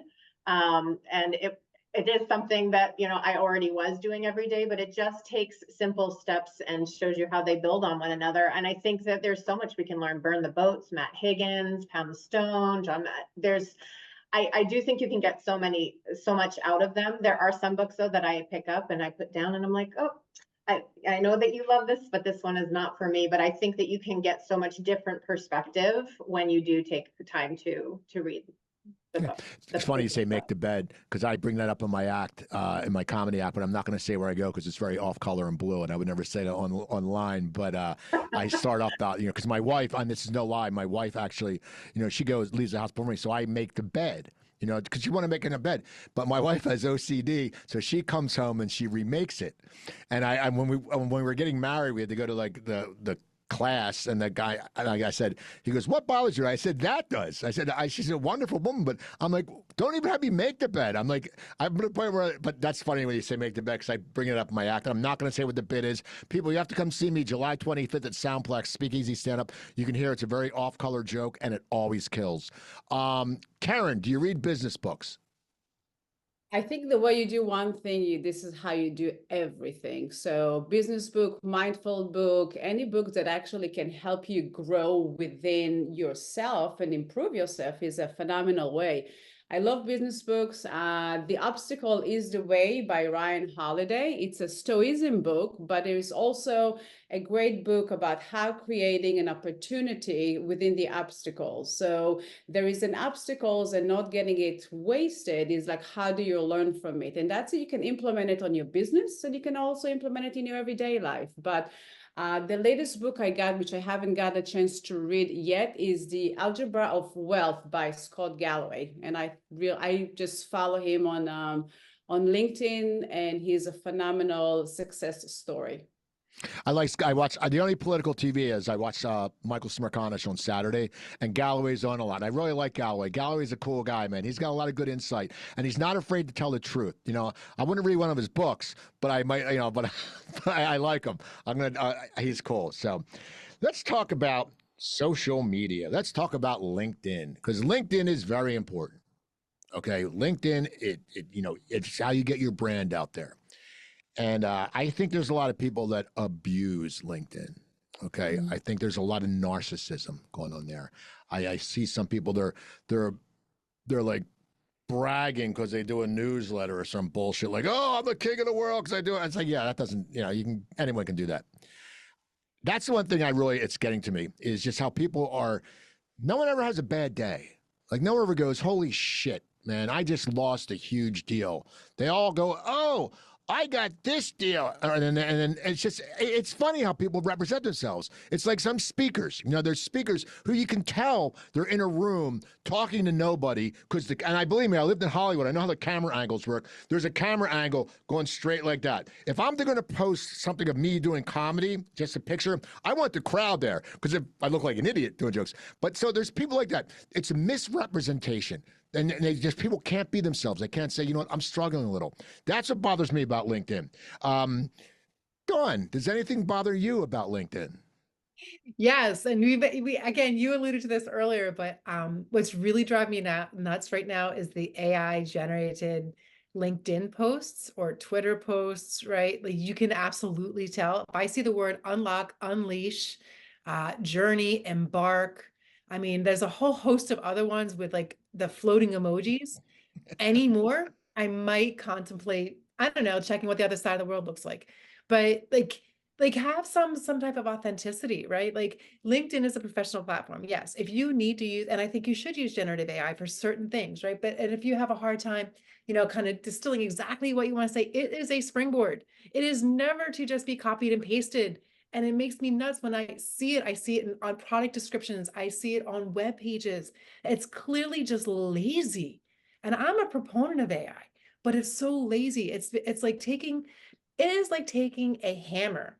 And it is something that, I already was doing every day, but it just takes simple steps and shows you how they build on one another. And I think that there's so much we can learn. Burn the Boats, Matt Higgins, Pound the Stone, John Matt. I do think you can get so much out of them. There are some books though that I pick up and I put down and I'm like, oh, I know that you love this, but this one is not for me. But I think that you can get so much different perspective when you do take the time to read. It's funny you say make the bed because I bring that up in my act, in my comedy act, but I'm not going to say where I go because it's very off color and blue, and I would never say that online. But I start off about because my wife, and this is no lie, my wife actually, she leaves the house before me, so I make the bed. Because you want to make it in a bed, but my wife has OCD, so she comes home and she remakes it. And when we were getting married, we had to go to like the class, and the guy, like I said, he goes, "What bothers you?" I said, "That does." I said, "She's a wonderful woman, but I'm like, don't even have me make the bed." I'm like, I'm at a point where, but that's funny when you say make the bed because I bring it up in my act. I'm not going to say what the bid is. People, you have to come see me July 25th at Soundplex Speakeasy Stand Up. You can hear it's a very off-color joke, and it always kills. Karen, do you read business books? I think the way you do one thing, this is how you do everything. So business book, mindful book, any book that actually can help you grow within yourself and improve yourself is a phenomenal way. I love business books. The Obstacle is the Way by Ryan Holiday. It's a Stoicism book, but there is also a great book about how creating an opportunity within the obstacles. So there is an obstacles and not getting it wasted is like, how do you learn from it? And that's how you can implement it on your business, and you can also implement it in your everyday life. But the latest book I got, which I haven't got a chance to read yet, is The Algebra of Wealth by Scott Galloway. And I just follow him on LinkedIn, and he's a phenomenal success story. I watch the only political TV is I watch Michael Smerconish on Saturday, and Galloway's on a lot. I really like Galloway. Galloway's a cool guy, man. He's got a lot of good insight, and he's not afraid to tell the truth. You know, I wouldn't read one of his books, but I might, you know, but I like him. He's cool. So let's talk about social media. Let's talk about LinkedIn, because LinkedIn is very important. Okay, LinkedIn, it's how you get your brand out there. And I think there's a lot of people that abuse LinkedIn. Okay, I think there's a lot of narcissism going on there. I see some people they're like bragging because they do a newsletter or some bullshit like, oh, I'm the king of the world because I do it. It's like, yeah, that doesn't, anyone can do that. That's the one thing it's getting to me is just how people are. No one ever has a bad day. Like no one ever goes, holy shit, man, I just lost a huge deal. They all go, oh, I got this deal. And then it's funny how people represent themselves. It's like some speakers, there's speakers who you can tell they're in a room talking to nobody and believe me, I lived in Hollywood. I know how the camera angles work. There's a camera angle going straight like that. If I'm going to post something of me doing comedy, just a picture, I want the crowd there because if I look like an idiot doing jokes. But so there's people like that. It's a misrepresentation. And people can't be themselves. They can't say, you know what, I'm struggling a little. That's what bothers me about LinkedIn. Dawn, does anything bother you about LinkedIn? Yes, and we again, you alluded to this earlier, but what's really driving me nuts right now is the AI generated LinkedIn posts or Twitter posts, right? Like you can absolutely tell. If I see the word unlock, unleash, journey, embark, I mean, there's a whole host of other ones with like the floating emojis. Anymore, I might contemplate, I don't know, checking what the other side of the world looks like. But like have some type of authenticity, right? Like LinkedIn is a professional platform. Yes, if you need to use, and I think you should use generative AI for certain things, right? And if you have a hard time, kind of distilling exactly what you want to say, it is a springboard. It is never to just be copied and pasted. And it makes me nuts when I see it on product descriptions. I see it on web pages. It's clearly just lazy. And I'm a proponent of AI, but it's so lazy. It is like taking a hammer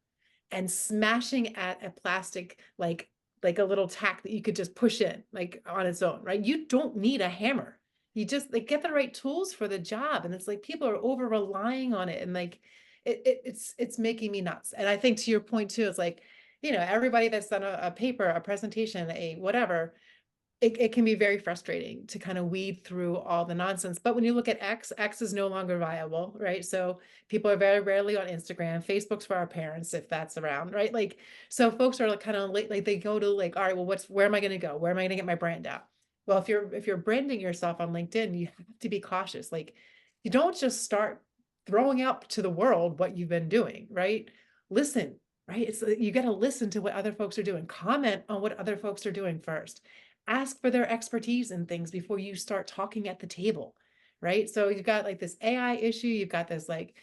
and smashing at a plastic, like a little tack that you could just push in like on its own, right? You don't need a hammer. You just get the right tools for the job. And it's like people are over relying on it. And like, it's making me nuts. And I think to your point too, it's like, everybody that's done a paper, a presentation, a whatever, it can be very frustrating to kind of weed through all the nonsense. But when you look at X is no longer viable, right? So people are very rarely on Instagram. Facebook's for our parents, if that's around, right? Like, so folks are like kind of like they go to like, all right, well, where am I going to go? Where am I going to get my brand out? Well, if you're branding yourself on LinkedIn, you have to be cautious. Like, you don't just start throwing out to the world what you've been doing, right? Listen, right? You got to listen to what other folks are doing. Comment on what other folks are doing first. Ask for their expertise in things before you start talking at the table, right? So you've got like this AI issue. You've got this like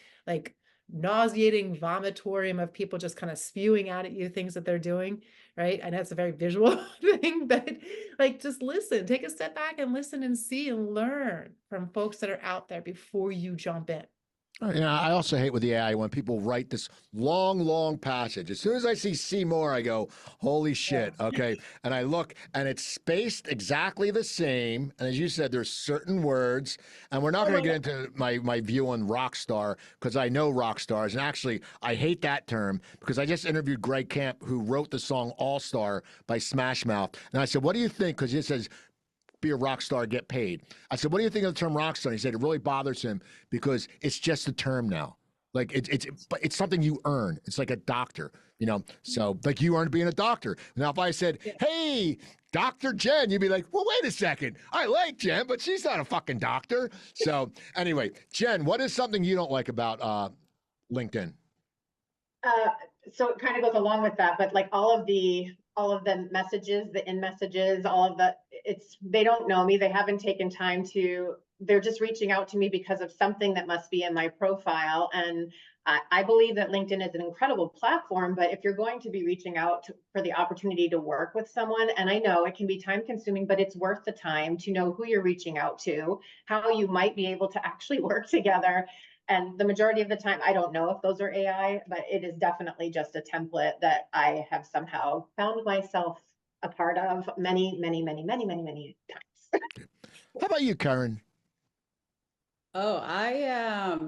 nauseating vomitorium of people just kind of spewing out at you things that they're doing, right? I know it's a very visual thing, but like just listen, take a step back and listen and see and learn from folks that are out there before you jump in. I also hate with the AI when people write this long passage. As soon as I see more, I go, holy shit, okay? And I look, and it's spaced exactly the same. And as you said, there's certain words, and we're not going to get into my view on rock star, because I know rock stars. And actually, I hate that term, because I just interviewed Greg Camp, who wrote the song All Star by Smash Mouth. And I said, what do you think? Because he says, be a rock star, get paid. I said, what do you think of the term rock star? And he said, it really bothers him because it's just a term now. Like it's something you earn. It's like a doctor, you know. So like you earned being a doctor. Now if I said, "Hey, Dr. Jen," you'd be like, "Well, wait a second. I like Jen, but she's not a fucking doctor." So anyway, Jen, what is something you don't like about LinkedIn? So it kind of goes along with that, but like all of the messages, the in messages, all of the, they don't know me. They haven't taken time to, they're just reaching out to me because of something that must be in my profile. And I believe that LinkedIn is an incredible platform, but if you're going to be reaching out for the opportunity to work with someone, and I know it can be time consuming, but it's worth the time to know who you're reaching out to, how you might be able to actually work together. And the majority of the time, I don't know if those are AI, but it is definitely just a template that I have somehow found myself a part of many, many, many, many, many, many times. How about you, Karen? Oh, I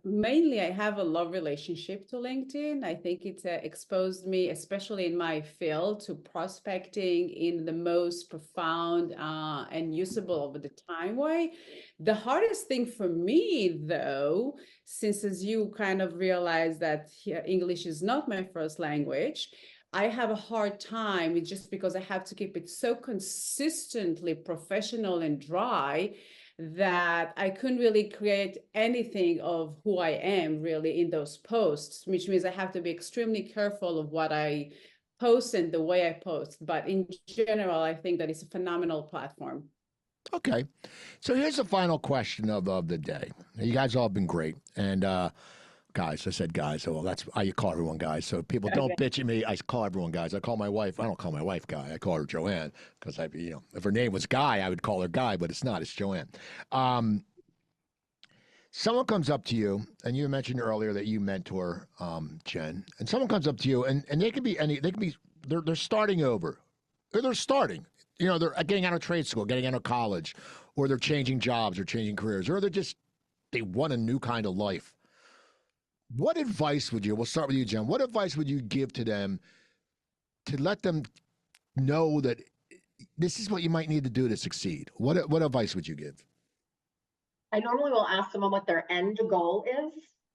mainly I have a love relationship to LinkedIn. I think it's exposed me, especially in my field, to prospecting in the most profound and usable over the time way. The hardest thing for me, though, since as you kind of realize that English is not my first language, I have a hard time with just because I have to keep it so consistently professional and dry that I couldn't really create anything of who I am really in those posts, which means I have to be extremely careful of what I post and the way I post. But in general, I think that it's a phenomenal platform. Okay. So here's the final question of the day. You guys all have been great. And guys, I said guys. So well, that's I call everyone guys. So people don't bitch at me. I call everyone guys. I call my wife. I don't call my wife Guy. I call her Joanne because if her name was Guy, I would call her Guy, but it's not. It's Joanne. Someone comes up to you, and you mentioned earlier that you mentor Jen, and someone comes up to you, and they can be any. They can be they're starting over, or they're starting. They're getting out of trade school, getting out of college, or they're changing jobs or changing careers, or they want a new kind of life. What advice we'll start with you, Jen. What advice would you give to them to let them know that this is what you might need to do to succeed? What advice would you give? I normally will ask someone what their end goal is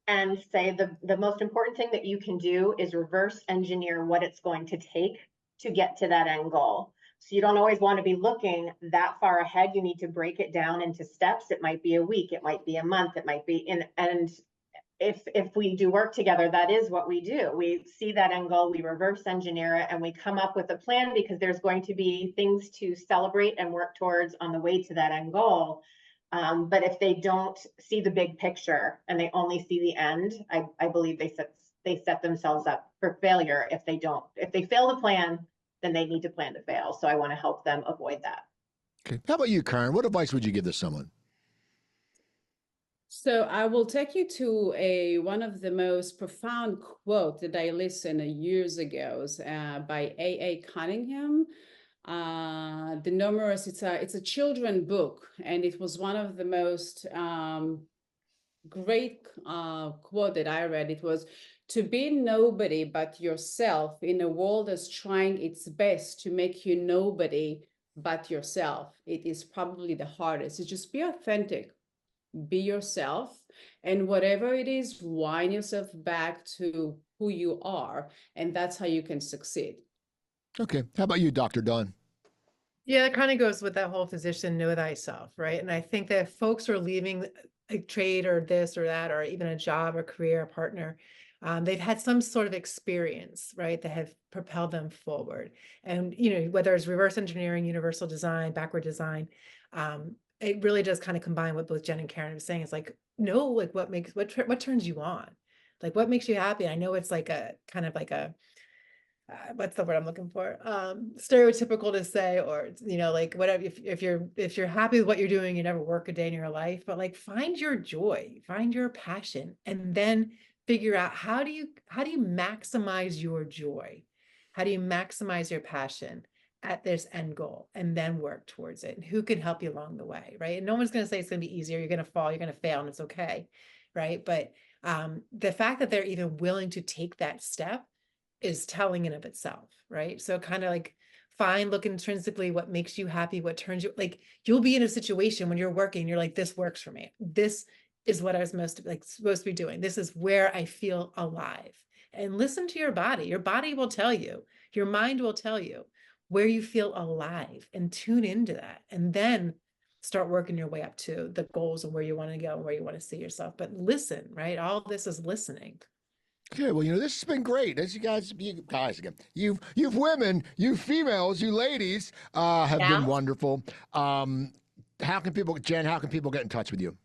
and say the most important thing that you can do is reverse engineer what it's going to take to get to that end goal. So you don't always want to be looking that far ahead. You need to break it down into steps. It might be a week, it might be a month, it might be and if we do work together, that is what we do. We see that end goal, we reverse engineer it, and we come up with a plan because there's going to be things to celebrate and work towards on the way to that end goal. But if they don't see the big picture and they only see the end, I believe they set themselves up for failure. If they fail to plan, then they need to plan to fail. So I want to help them avoid that. Okay. How about you, Karen? What advice would you give to someone? So I will take you to one of the most profound quote that I listened years ago by A.A. Cunningham. It's a children book, and it was one of the most great quote that I read. It was, "To be nobody but yourself in a world that's trying its best to make you nobody but yourself. It is probably the hardest. So just be authentic. Be yourself, and whatever it is, wind yourself back to who you are, and that's how you can succeed." Okay. How about you, Dr. Dunn? Yeah, it kind of goes with that whole physician, know thyself, right? And I think that if folks are leaving a trade or this or that, or even a job or career or partner, they've had some sort of experience, right, that have propelled them forward. And, whether it's reverse engineering, universal design, backward design, it really does kind of combine what both Jen and Karen are saying. It's like, no, like what turns you on? Like what makes you happy? I know it's like a kind of like a, what's the word I'm looking for? Stereotypical to say, or, like whatever, if you're happy with what you're doing, you never work a day in your life, but like find your joy, find your passion, and then figure out how do you maximize your joy? How do you maximize your passion at this end goal, and then work towards it? And who can help you along the way, right? And no one's going to say it's going to be easier. You're going to fall, you're going to fail, and it's okay, right? But the fact that they're even willing to take that step is telling in of itself, right? So kind of like look intrinsically what makes you happy, what turns you, like, you'll be in a situation when you're working, you're like, this works for me. This is what I was supposed to be doing. This is where I feel alive. And listen to your body. Your body will tell you, your mind will tell you where you feel alive, and tune into that. And then start working your way up to the goals and where you want to go and where you want to see yourself. But listen, right? All this is listening. Okay, well, this has been great. As you guys again, you women, you females, you ladies have been wonderful. How can people get in touch with you?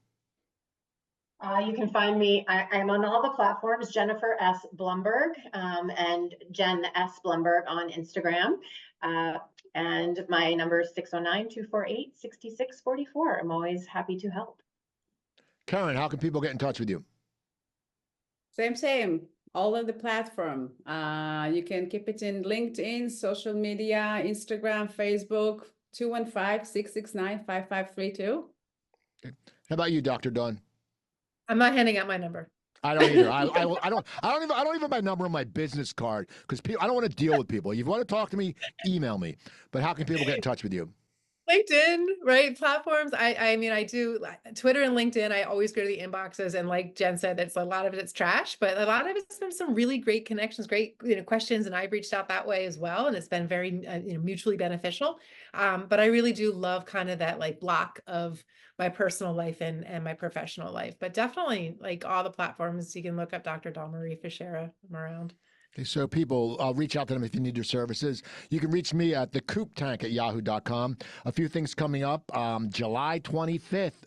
You can find me. I'm on all the platforms, Jennifer S. Blumberg, and Jen S. Blumberg on Instagram. And my number is 609-248-6644. I'm always happy to help. Keren, how can people get in touch with you? Same. All of the platform. You can keep it in LinkedIn, social media, Instagram, Facebook, 215-669-5532. Okay. How about you, Dr. Dawn? I'm not handing out my number. I don't either. I don't even have my number on my business card, because I don't want to deal with people. If you want to talk to me, email me. But how can people get in touch with you? LinkedIn, right? Platforms. I mean, I do Twitter and LinkedIn. I always go to the inboxes, and like Jen said, it's a lot of it's trash, but a lot of it's been some really great connections, great questions, and I've reached out that way as well, and it's been very mutually beneficial. But I really do love kind of that like block of my personal life and my professional life. But definitely, like, all the platforms, you can look up Dr. Dawn Marie Fichere. I'm around. Okay, so people, reach out to them if you need their services. You can reach me at the Coop Tank at yahoo.com. A few things coming up. July 25th,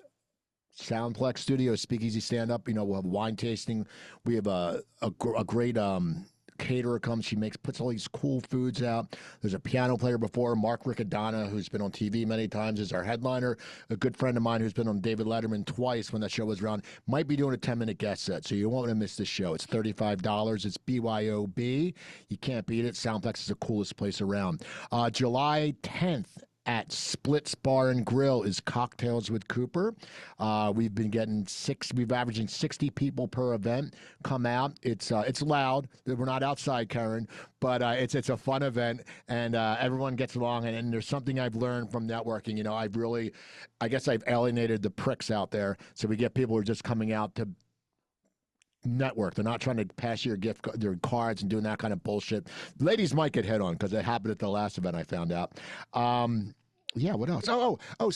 Soundplex Studios, Speakeasy Stand-Up. We'll have wine tasting. We have a great caterer comes. She puts all these cool foods out. There's a piano player before, Mark Riccadonna, who's been on TV many times, is our headliner. A good friend of mine who's been on David Letterman twice when that show was around, might be doing a 10-minute guest set, so you won't want to miss this show. It's $35. It's BYOB. You can't beat it. Soundplex is the coolest place around. July 10th, at Splits Bar and Grill is Cocktails with Cooper. We've been averaging 60 people per event come out. It's loud. We're not outside, Keren, but it's a fun event, and everyone gets along. And there's something I've learned from networking. I guess I've alienated the pricks out there. So we get people who are just coming out to network. They're not trying to pass you their cards and doing that kind of bullshit. Ladies might get hit on, because it happened at the last event, I found out. Yeah, what else?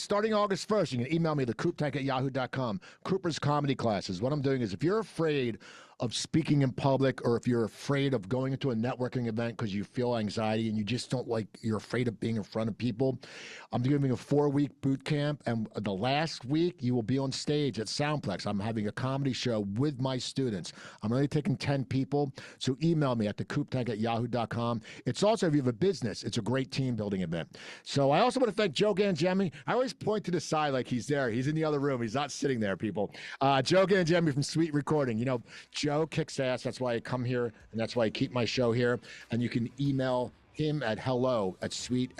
Starting August 1st, you can email me, thecooptank at yahoo.com. Cooper's comedy classes. What I'm doing is, if you're afraid of speaking in public, or if you're afraid of going into a networking event because you feel anxiety and you just you're afraid of being in front of people, I'm giving a 4-week boot camp, and the last week you will be on stage at Soundplex. I'm having a comedy show with my students. I'm only taking 10 people, so email me at thecooptank at yahoo.com. It's also, if you have a business, it's a great team building event. So I also want to thank Joe Gangemi. I always point to the side like he's there. He's in the other room. He's not sitting there, people. Joe Gangemi from SuiteRecording. Joe kicks ass. That's why I come here, and that's why I keep my show here. And you can email him at hello@suite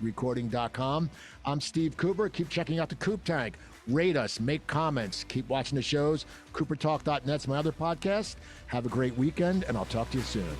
recording.com. I'm Steve Cooper. Keep checking out the Coop Tank. Rate us, make comments, keep watching the shows. CooperTalk.net's my other podcast. Have a great weekend, and I'll talk to you soon.